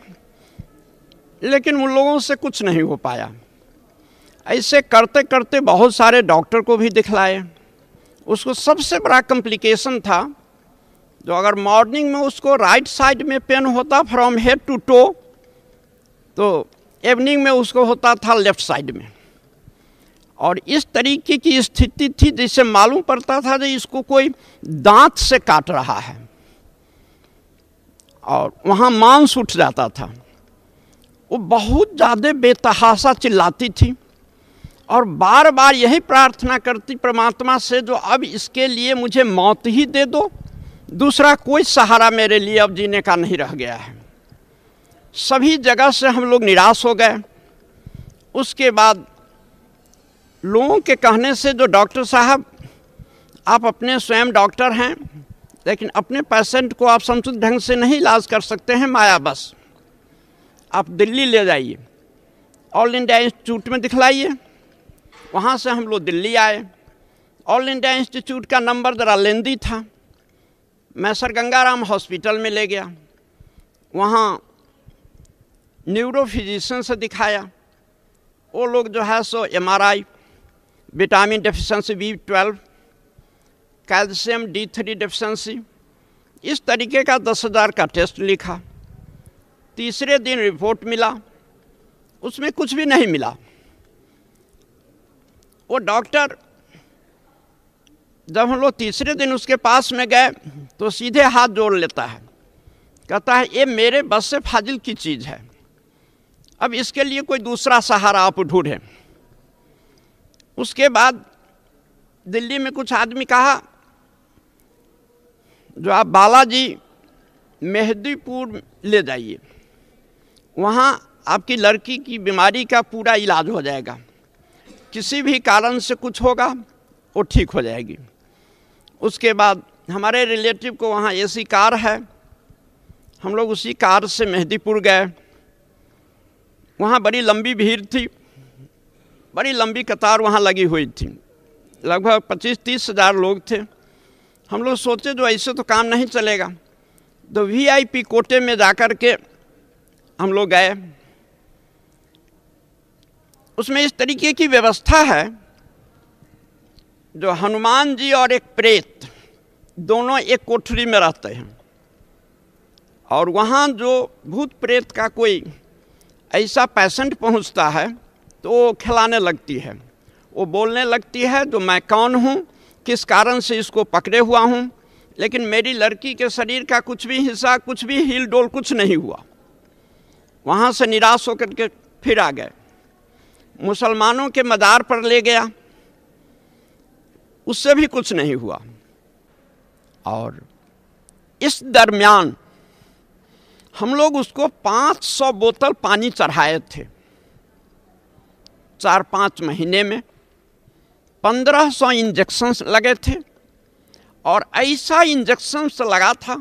लेकिन उन लोगों से कुछ नहीं हो पाया। ऐसे करते करते बहुत सारे डॉक्टर को भी दिखलाए। उसको सबसे बड़ा कॉम्प्लिकेशन था जो अगर मॉर्निंग में उसको राइट साइड में पेन होता फ्रॉम हेड टू टो, तो इवनिंग में उसको होता था लेफ्ट साइड में। और इस तरीके की स्थिति थी जिससे मालूम पड़ता था कि इसको कोई दांत से काट रहा है, और वहाँ मांस उठ जाता था। वो बहुत ज़्यादा बेतहाशा चिल्लाती थी और बार बार यही प्रार्थना करती परमात्मा से जो अब इसके लिए मुझे मौत ही दे दो, दूसरा कोई सहारा मेरे लिए अब जीने का नहीं रह गया है। सभी जगह से हम लोग निराश हो गए। उसके बाद लोगों के कहने से जो डॉक्टर साहब आप अपने स्वयं डॉक्टर हैं, लेकिन अपने पेशेंट को आप समुचित ढंग से नहीं इलाज कर सकते हैं, माया बस आप दिल्ली ले जाइए, ऑल इंडिया इंस्टीट्यूट में दिखलाइए। वहाँ से हम लोग दिल्ली आए। ऑल इंडिया इंस्टीट्यूट का नंबर ज़रा लेंदी था। मैं सर गंगाराम हॉस्पिटल में ले गया, वहाँ न्यूरो फिजिशियन से दिखाया। वो लोग जो है सो MRI, vitamin deficiency B12, calcium D3 deficiency, इस तरीके का 10,000 का टेस्ट लिखा। तीसरे दिन रिपोर्ट मिला, उसमें कुछ भी नहीं मिला। वो डॉक्टर जब हम लोग तीसरे दिन उसके पास में गए तो सीधे हाथ जोड़ लेता है, कहता है ये मेरे बस से फाजिल की चीज़ है, अब इसके लिए कोई दूसरा सहारा आप ढूंढें। उसके बाद दिल्ली में कुछ आदमी कहा जो आप बालाजी मेहदीपुर ले जाइए, वहाँ आपकी लड़की की बीमारी का पूरा इलाज हो जाएगा, किसी भी कारण से कुछ होगा वो ठीक हो जाएगी। उसके बाद हमारे रिलेटिव को वहाँ एसी कार है, हम लोग उसी कार से मेहदीपुर गए। वहाँ बड़ी लंबी भीड़ थी, बड़ी लंबी कतार वहाँ लगी हुई थी, लगभग 25-30 हज़ार लोग थे। हम लोग सोचे जो ऐसे तो काम नहीं चलेगा, तो VIP कोटे में जाकर के हम लोग गए। उसमें इस तरीके की व्यवस्था है, जो हनुमान जी और एक प्रेत दोनों एक कोठरी में रहते हैं, और वहाँ जो भूत प्रेत का कोई ऐसा पेशेंट पहुँचता है तो वो खिलाने लगती है, वो बोलने लगती है जो मैं कौन हूँ, किस कारण से इसको पकड़े हुआ हूँ, लेकिन मेरी लड़की के शरीर का कुछ भी हिस्सा, कुछ भी हिल डोल कुछ नहीं हुआ। वहाँ से निराश होकर के फिर आ गए। मुसलमानों के मज़ार पर ले गया, उससे भी कुछ नहीं हुआ। और इस दरमियान हम लोग उसको 500 बोतल पानी चढ़ाए थे। 4-5 महीने में 1500 इंजेक्शन्स लगे थे, और ऐसा इंजेक्शन्स लगा था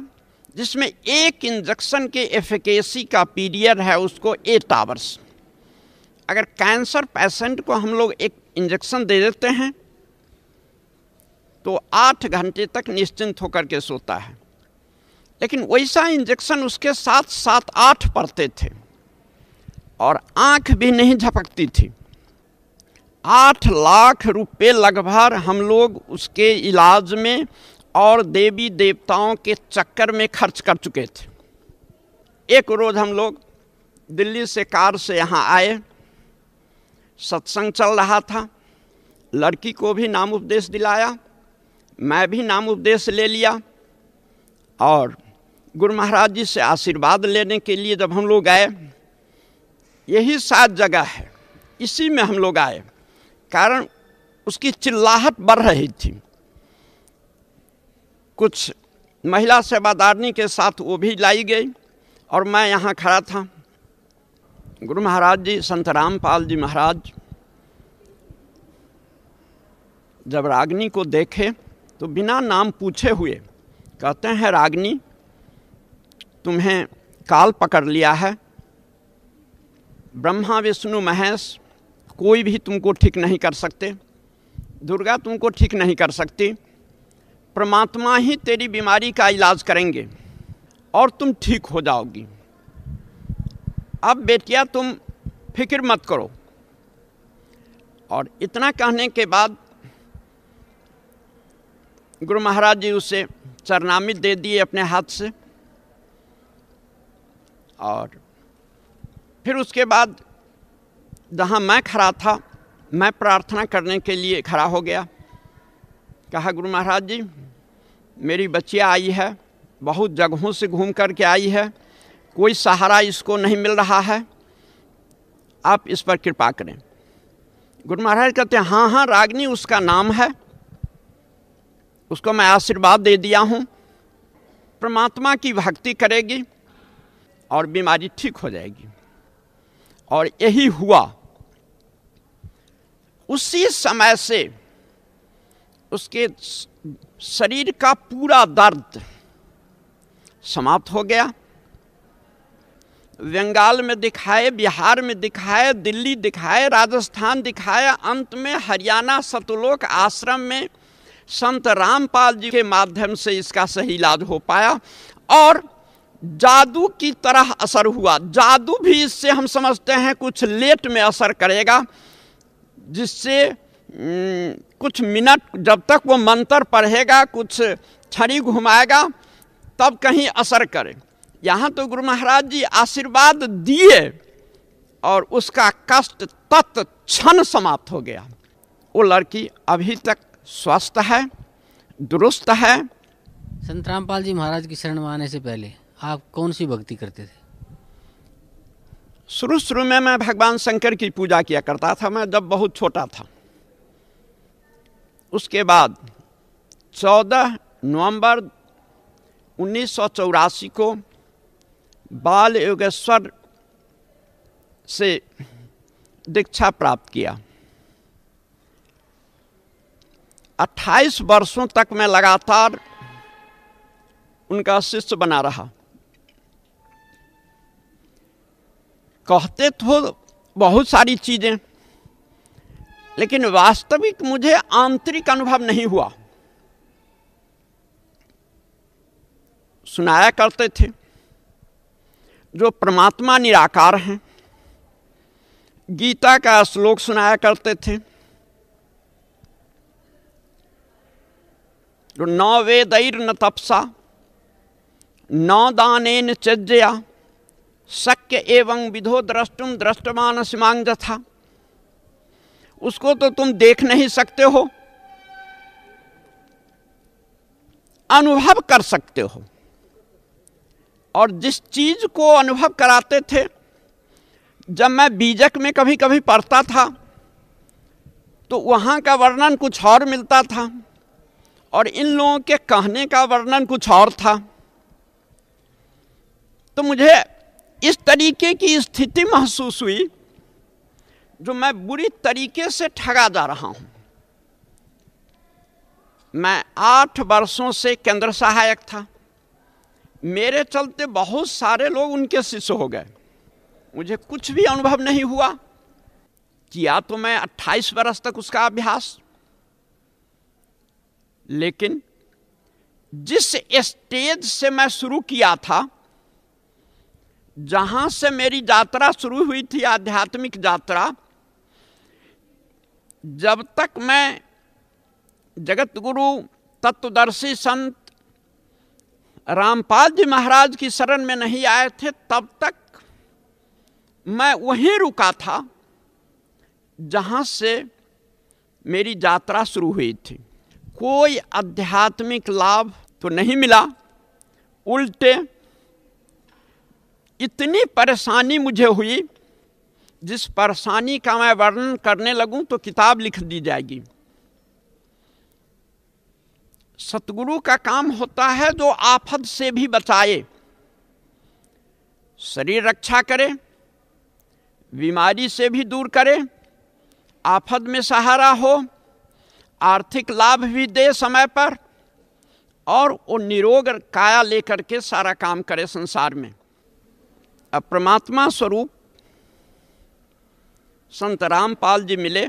जिसमें एक इंजेक्शन के एफिकेसी का पीरियड है उसको 8 आवर्स। अगर कैंसर पेशेंट को हम लोग एक इंजेक्शन दे देते हैं तो 8 घंटे तक निश्चिंत होकर के सोता है, लेकिन वैसा इंजेक्शन उसके साथ 7-8 पड़ते थे और आंख भी नहीं झपकती थी। 8 लाख रुपए लगभग हम लोग उसके इलाज में और देवी देवताओं के चक्कर में खर्च कर चुके थे। एक रोज़ हम लोग दिल्ली से कार से यहाँ आए, सत्संग चल रहा था, लड़की को भी नाम उपदेश दिलाया, मैं भी नाम उपदेश ले लिया, और गुरु महाराज जी से आशीर्वाद लेने के लिए जब हम लोग आए, यही 7 जगह है, इसी में हम लोग आए, कारण उसकी चिल्लाहट बढ़ रही थी। कुछ महिला सेवादारनी के साथ वो भी लाई गई, और मैं यहाँ खड़ा था। गुरु महाराज जी, संत रामपाल जी महाराज जब रागिनी को देखे तो बिना नाम पूछे हुए कहते हैं, रागिनी तुम्हें काल पकड़ लिया है, ब्रह्मा विष्णु महेश कोई भी तुमको ठीक नहीं कर सकते, दुर्गा तुमको ठीक नहीं कर सकती, परमात्मा ही तेरी बीमारी का इलाज करेंगे और तुम ठीक हो जाओगी। अब बेटिया तुम फिक्र मत करो। और इतना कहने के बाद गुरु महाराज जी उसे चरणामृत दे दिए अपने हाथ से, और फिर उसके बाद जहाँ मैं खड़ा था, मैं प्रार्थना करने के लिए खड़ा हो गया। कहा, गुरु महाराज जी मेरी बच्चियाँ आई है, बहुत जगहों से घूम कर के आई है, कोई सहारा इसको नहीं मिल रहा है, आप इस पर कृपा करें। गुरु महाराज कहते हैं, हाँ हाँ रागिनी उसका नाम है, उसको मैं आशीर्वाद दे दिया हूँ, परमात्मा की भक्ति करेगी और बीमारी ठीक हो जाएगी। और यही हुआ। उसी समय से उसके शरीर का पूरा दर्द समाप्त हो गया। बंगाल में दिखाए, बिहार में दिखाए, दिल्ली दिखाए, राजस्थान दिखाया, अंत में हरियाणा सतलोक आश्रम में संत रामपाल जी के माध्यम से इसका सही इलाज हो पाया और जादू की तरह असर हुआ। जादू भी इससे हम समझते हैं कुछ लेट में असर करेगा, जिससे कुछ मिनट जब तक वो मंत्र पढ़ेगा, कुछ छड़ी घुमाएगा, तब कहीं असर करे। यहाँ तो गुरु महाराज जी आशीर्वाद दिए और उसका कष्ट तत्क्षण समाप्त हो गया। वो लड़की अभी तक स्वस्थ है, दुरुस्त है। संत रामपाल जी महाराज की शरण में आने से पहले आप कौन सी भक्ति करते थे? शुरू में मैं भगवान शंकर की पूजा किया करता था, मैं जब बहुत छोटा था। उसके बाद 14 नवंबर 1984 को बाल योगेश्वर से दीक्षा प्राप्त किया। 28 वर्षों तक मैं लगातार उनका शिष्य बना रहा। कहते तो बहुत सारी चीजें, लेकिन वास्तविक मुझे आंतरिक अनुभव नहीं हुआ। सुनाया करते थे जो परमात्मा निराकार हैं, गीता का श्लोक सुनाया करते थे, जो न वेदैर न तपसा न दानेन चज्जया शक्य एवं विधो द्रष्टुम दृष्टमान सिमांग जथा। उसको तो तुम देख नहीं सकते हो, अनुभव कर सकते हो। और जिस चीज को अनुभव कराते थे, जब मैं बीजक में कभी कभी पढ़ता था तो वहाँ का वर्णन कुछ और मिलता था और इन लोगों के कहने का वर्णन कुछ और था। तो मुझे इस तरीके की स्थिति महसूस हुई जो मैं बुरी तरीके से ठगा जा रहा हूँ। मैं 8 वर्षों से केंद्र सहायक था। मेरे चलते बहुत सारे लोग उनके शिष्य हो गए। मुझे कुछ भी अनुभव नहीं हुआ। किया तो मैं 28 वर्ष तक उसका अभ्यास, लेकिन जिस स्टेज से मैं शुरू किया था, जहां से मेरी यात्रा शुरू हुई थी, आध्यात्मिक यात्रा, जब तक मैं जगत गुरु तत्वदर्शी संत रामपाल जी महाराज की शरण में नहीं आए थे, तब तक मैं वहीं रुका था जहां से मेरी यात्रा शुरू हुई थी। कोई आध्यात्मिक लाभ तो नहीं मिला, उल्टे इतनी परेशानी मुझे हुई, जिस परेशानी का मैं वर्णन करने लगूं तो किताब लिख दी जाएगी। सतगुरु का काम होता है जो आफत से भी बचाए, शरीर रक्षा करे, बीमारी से भी दूर करे, आफत में सहारा हो, आर्थिक लाभ भी दे समय पर, और वो निरोग काया लेकर के सारा काम करे संसार में। अब परमात्मा स्वरूप संत रामपाल जी मिले,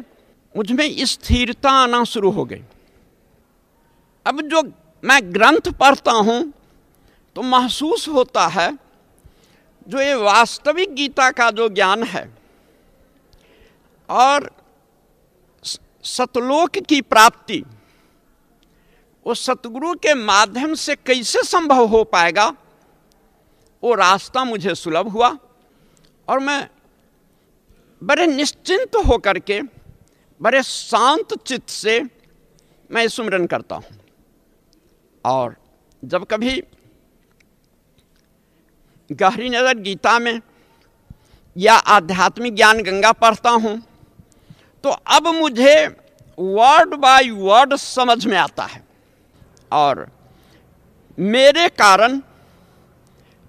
मुझमें स्थिरता आना शुरू हो गई। अब जो मैं ग्रंथ पढ़ता हूँ तो महसूस होता है जो ये वास्तविक गीता का जो ज्ञान है और सतलोक की प्राप्ति, वो सतगुरु के माध्यम से कैसे संभव हो पाएगा, वो रास्ता मुझे सुलभ हुआ और मैं बड़े निश्चिंत होकर के, बड़े शांत चित्त से मैं सुमिरन करता हूँ। और जब कभी गहरी नजर गीता में या आध्यात्मिक ज्ञान गंगा पढ़ता हूँ तो अब मुझे वर्ड बाय वर्ड समझ में आता है, और मेरे कारण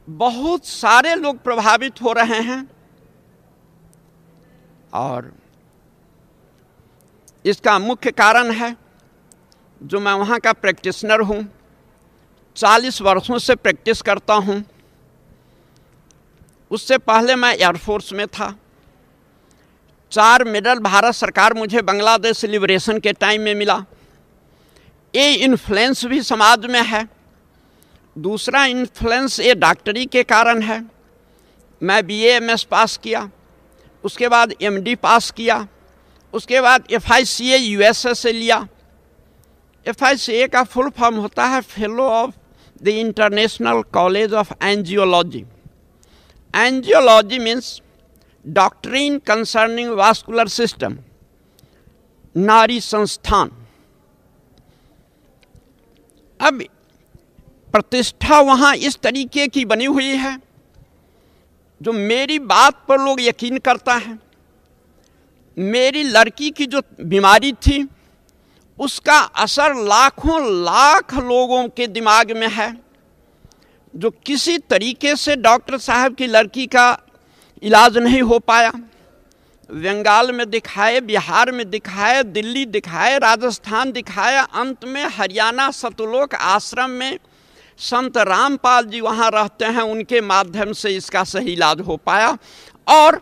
बहुत सारे लोग प्रभावित हो रहे हैं। और इसका मुख्य कारण है जो मैं वहाँ का प्रैक्टिशनर हूँ, 40 वर्षों से प्रैक्टिस करता हूँ। उससे पहले मैं एयरफोर्स में था। 4 मेडल भारत सरकार मुझे बांग्लादेश लिबरेशन के टाइम में मिला। ये इन्फ्लुएंस भी समाज में है। दूसरा इन्फ्लुएंस ये डॉक्टरी के कारण है। मैं BA MS पास किया, उसके बाद MD पास किया, उसके बाद FICA USA से लिया। FICA का फुल फॉर्म होता है fellow of the international college of angiology. Angiology means doctrine concerning vascular system, नारी संस्थान। अब प्रतिष्ठा वहाँ इस तरीके की बनी हुई है जो मेरी बात पर लोग यकीन करता है। मेरी लड़की की जो बीमारी थी उसका असर लाखों लाख लोगों के दिमाग में है। जो किसी तरीके से डॉक्टर साहब की लड़की का इलाज नहीं हो पाया। बंगाल में दिखाए, बिहार में दिखाए, दिल्ली दिखाए, राजस्थान दिखाया, अंत में हरियाणा सतलोक आश्रम में संत रामपाल जी वहाँ रहते हैं, उनके माध्यम से इसका सही इलाज हो पाया और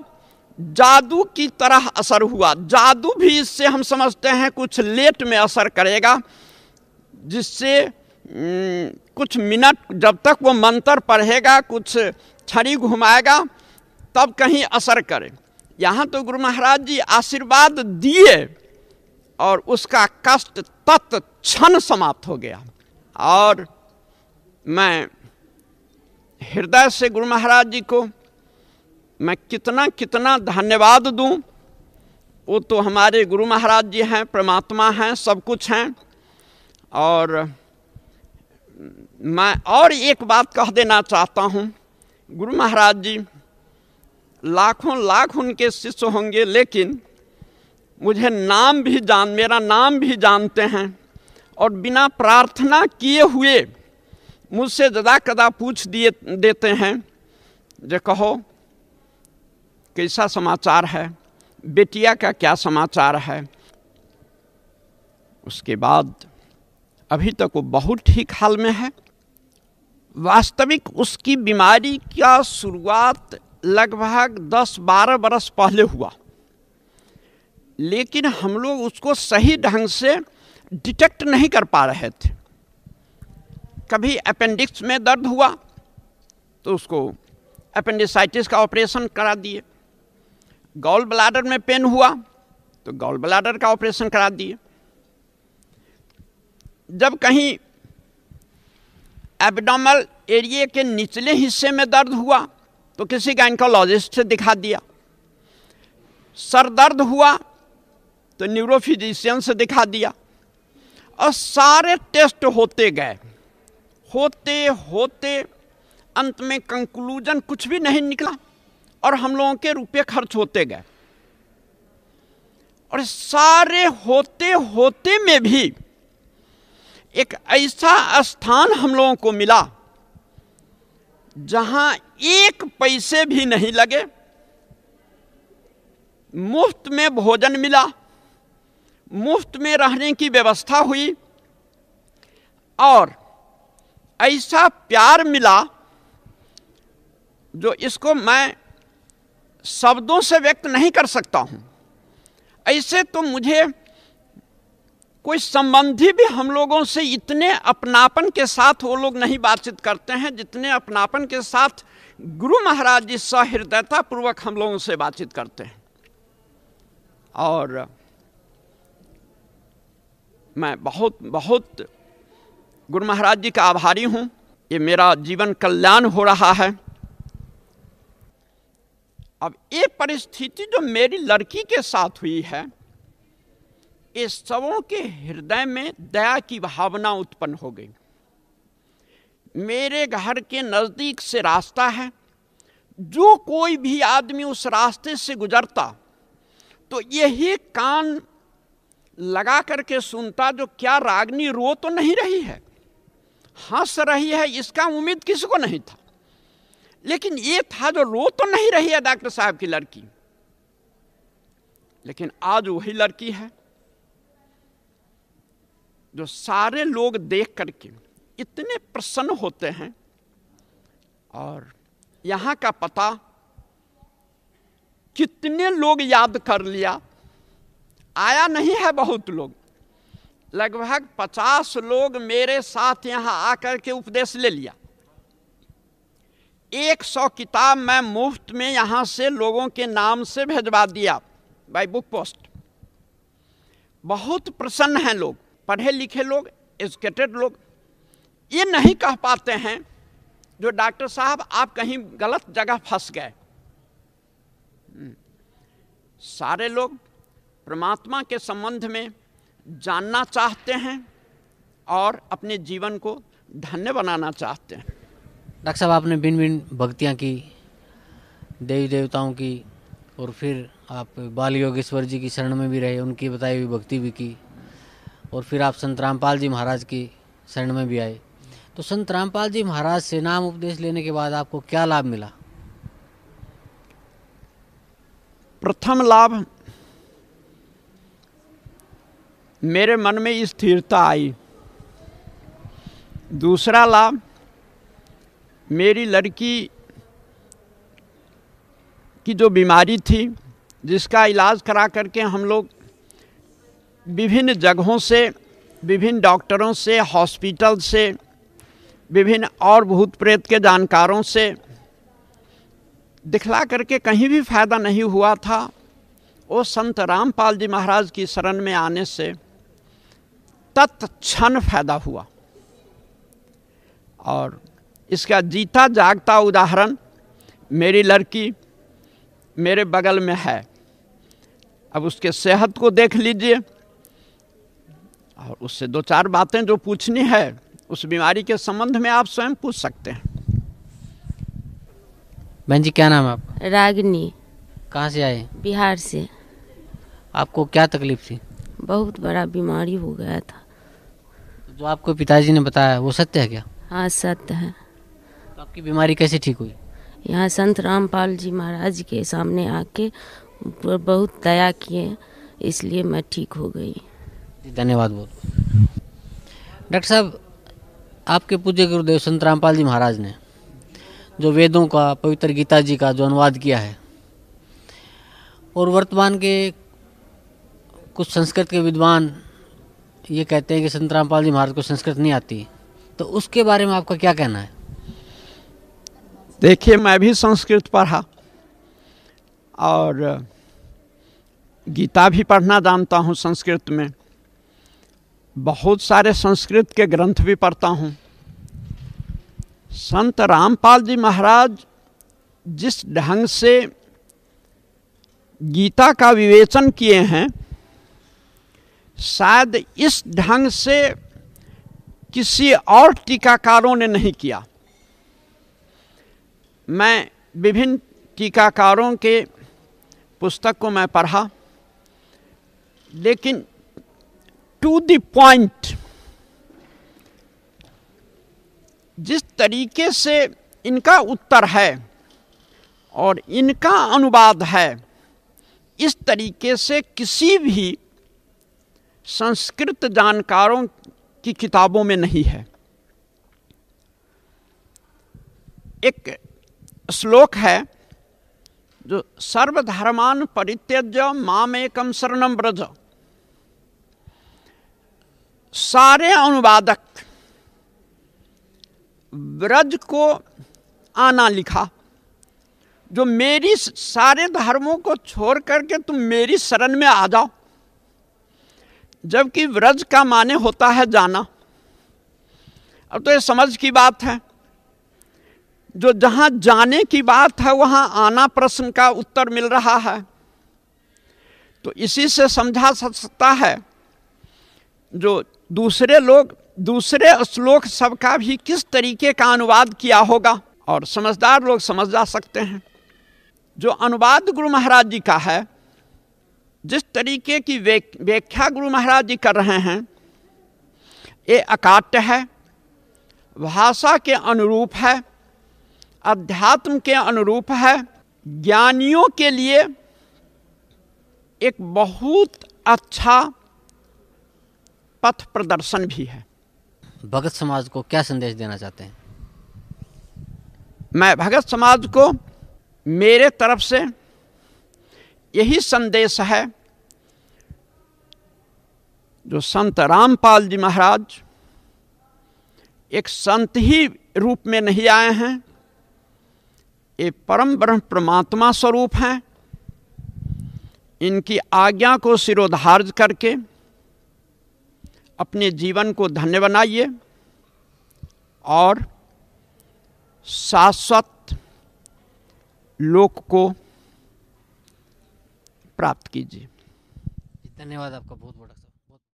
जादू की तरह असर हुआ। जादू भी इससे हम समझते हैं कुछ लेट में असर करेगा, जिससे कुछ मिनट जब तक वो मंत्र पढ़ेगा, कुछ छड़ी घुमाएगा, तब कहीं असर करे। यहाँ तो गुरु महाराज जी आशीर्वाद दिए और उसका कष्ट तत्क्षण समाप्त हो गया। और मैं हृदय से गुरु महाराज जी को मैं कितना कितना धन्यवाद दूं। वो तो हमारे गुरु महाराज जी हैं, परमात्मा हैं, सब कुछ हैं। और मैं और एक बात कह देना चाहता हूं, गुरु महाराज जी लाखों लाख उनके शिष्य होंगे, लेकिन मुझे मेरा नाम भी जानते हैं और बिना प्रार्थना किए हुए मुझसे ज़्यादा कदा पूछ देते हैं, जो कहो कैसा समाचार है, बेटिया का क्या समाचार है। उसके बाद अभी तक वो बहुत ठीक हाल में है। वास्तविक उसकी बीमारी का शुरुआत लगभग 10-12 बरस पहले हुआ, लेकिन हम लोग उसको सही ढंग से डिटेक्ट नहीं कर पा रहे थे। कभी अपेंडिक्स में दर्द हुआ तो उसको अपेंडिसाइटिस का ऑपरेशन करा दिए, गॉल ब्लैडर में पेन हुआ तो गॉल ब्लैडर का ऑपरेशन करा दिए, जब कहीं एब्डोमिनल एरिया के निचले हिस्से में दर्द हुआ तो किसी गायनेकोलॉजिस्ट से दिखा दिया, सर दर्द हुआ तो न्यूरोफिजिशियन से दिखा दिया। और सारे टेस्ट होते गए, होते होते अंत में कंक्लूजन कुछ भी नहीं निकला और हम लोगों के रुपए खर्च होते गए। और सारे होते होते में भी एक ऐसा स्थान हम लोगों को मिला जहां एक पैसे भी नहीं लगे, मुफ्त में भोजन मिला, मुफ्त में रहने की व्यवस्था हुई और ऐसा प्यार मिला जो इसको मैं शब्दों से व्यक्त नहीं कर सकता हूं। ऐसे तो मुझे कोई संबंधी भी हम लोगों से इतने अपनापन के साथ वो लोग नहीं बातचीत करते हैं जितने अपनापन के साथ गुरु महाराज जी सहृदयता पूर्वक हम लोगों से बातचीत करते हैं। और मैं बहुत बहुत गुरु महाराज जी का आभारी हूं। ये मेरा जीवन कल्याण हो रहा है। अब ये परिस्थिति जो मेरी लड़की के साथ हुई है, ये सबों के हृदय में दया की भावना उत्पन्न हो गई। मेरे घर के नज़दीक से रास्ता है, जो कोई भी आदमी उस रास्ते से गुजरता तो यही कान लगा करके सुनता, जो क्या रागनी रो तो नहीं रही है, हंस रही है, इसका उम्मीद किसी को नहीं था। लेकिन ये था जो रो तो नहीं रही है डॉक्टर साहब की लड़की, लेकिन आज वही लड़की है जो सारे लोग देख करके इतने प्रसन्न होते हैं। और यहाँ का पता कितने लोग याद कर लिया, आया नहीं है बहुत लोग, लगभग 50 लोग मेरे साथ यहाँ आकर के उपदेश ले लिया। 100 किताब मैं मुफ्त में यहाँ से लोगों के नाम से भेजवा दिया बाय बुक पोस्ट। बहुत प्रसन्न हैं लोग, पढ़े लिखे लोग, एजुकेटेड लोग। ये नहीं कह पाते हैं जो डॉक्टर साहब आप कहीं गलत जगह फंस गए। सारे लोग परमात्मा के संबंध में जानना चाहते हैं और अपने जीवन को धन्य बनाना चाहते हैं। डॉक्टर साहब, आपने भिन्न भिन्न भक्तियाँ की, देवी देवताओं की, और फिर आप बाल योगेश्वर जी की शरण में भी रहे, उनकी बताई हुई भक्ति भी की, और फिर आप संत रामपाल जी महाराज की शरण में भी आए। तो संत रामपाल जी महाराज से नाम उपदेश लेने के बाद आपको क्या लाभ मिला? प्रथम लाभ, मेरे मन में स्थिरता आई। दूसरा लाभ, मेरी लड़की की जो बीमारी थी, जिसका इलाज करा करके हम लोग विभिन्न जगहों से, विभिन्न डॉक्टरों से, हॉस्पिटल से, विभिन्न और भूत प्रेत के जानकारों से दिखला करके कहीं भी फायदा नहीं हुआ था। वो संत रामपाल जी महाराज की शरण में आने से तत्क्षण फायदा हुआ। और इसका जीता जागता उदाहरण मेरी लड़की मेरे बगल में है। अब उसके सेहत को देख लीजिए और उससे दो चार बातें जो पूछनी है उस बीमारी के संबंध में आप स्वयं पूछ सकते हैं। बहन जी, क्या नाम है आपका? रागिनी। कहाँ से आए? बिहार से। आपको क्या तकलीफ थी? बहुत बड़ा बीमारी हो गया था। जो आपको पिताजी ने बताया वो सत्य है क्या? हाँ, सत्य है। तो आपकी बीमारी कैसे ठीक हुई? यहाँ संत रामपाल जी महाराज के सामने आके बहुत दया किए, इसलिए मैं ठीक हो गई। धन्यवाद बहुत। डॉक्टर साहब, आपके पूज्य गुरुदेव संत रामपाल जी महाराज ने जो वेदों का, पवित्र गीता जी का जो अनुवाद किया है, और वर्तमान के कुछ संस्कृत के विद्वान ये कहते हैं कि संत रामपाल जी महाराज को संस्कृत नहीं आती, तो उसके बारे में आपका क्या कहना है? देखिए, मैं भी संस्कृत पढ़ा और गीता भी पढ़ना जानता हूँ संस्कृत में। बहुत सारे संस्कृत के ग्रंथ भी पढ़ता हूँ। संत रामपाल जी महाराज जिस ढंग से गीता का विवेचन किए हैं, शायद इस ढंग से किसी और टीकाकारों ने नहीं किया। मैं विभिन्न टीकाकारों के पुस्तक को मैं पढ़ा, लेकिन टू द पॉइंट जिस तरीके से इनका उत्तर है और इनका अनुवाद है, इस तरीके से किसी भी संस्कृत जानकारों की किताबों में नहीं है। एक श्लोक है जो सर्वधर्मान परित्यज्य मामेकं शरणं व्रज। सारे अनुवादक व्रज को आना लिखा, जो मेरी सारे धर्मों को छोड़ करके तुम मेरी शरण में आ जाओ, जबकि व्रज का माने होता है जाना। अब तो ये समझ की बात है, जो जहाँ जाने की बात है वहाँ आना प्रश्न का उत्तर मिल रहा है। तो इसी से समझा सकता है जो दूसरे लोग दूसरे श्लोक सबका भी किस तरीके का अनुवाद किया होगा, और समझदार लोग समझ जा सकते हैं। जो अनुवाद गुरु महाराज जी का है, जिस तरीके की व्याख्या गुरु महाराज जी कर रहे हैं, ये अकाट्य है, भाषा के अनुरूप है, अध्यात्म के अनुरूप है, ज्ञानियों के लिए एक बहुत अच्छा पथ प्रदर्शन भी है। भगत समाज को क्या संदेश देना चाहते हैं? मैं भगत समाज को मेरे तरफ से यही संदेश है, जो संत रामपाल जी महाराज एक संत ही रूप में नहीं आए हैं, ये परम ब्रह्म परमात्मा स्वरूप हैं। इनकी आज्ञा को शिरोधार्य करके अपने जीवन को धन्य बनाइए और शाश्वत लोक को प्राप्त कीजिए। धन्यवाद आपका बहुत बहुत।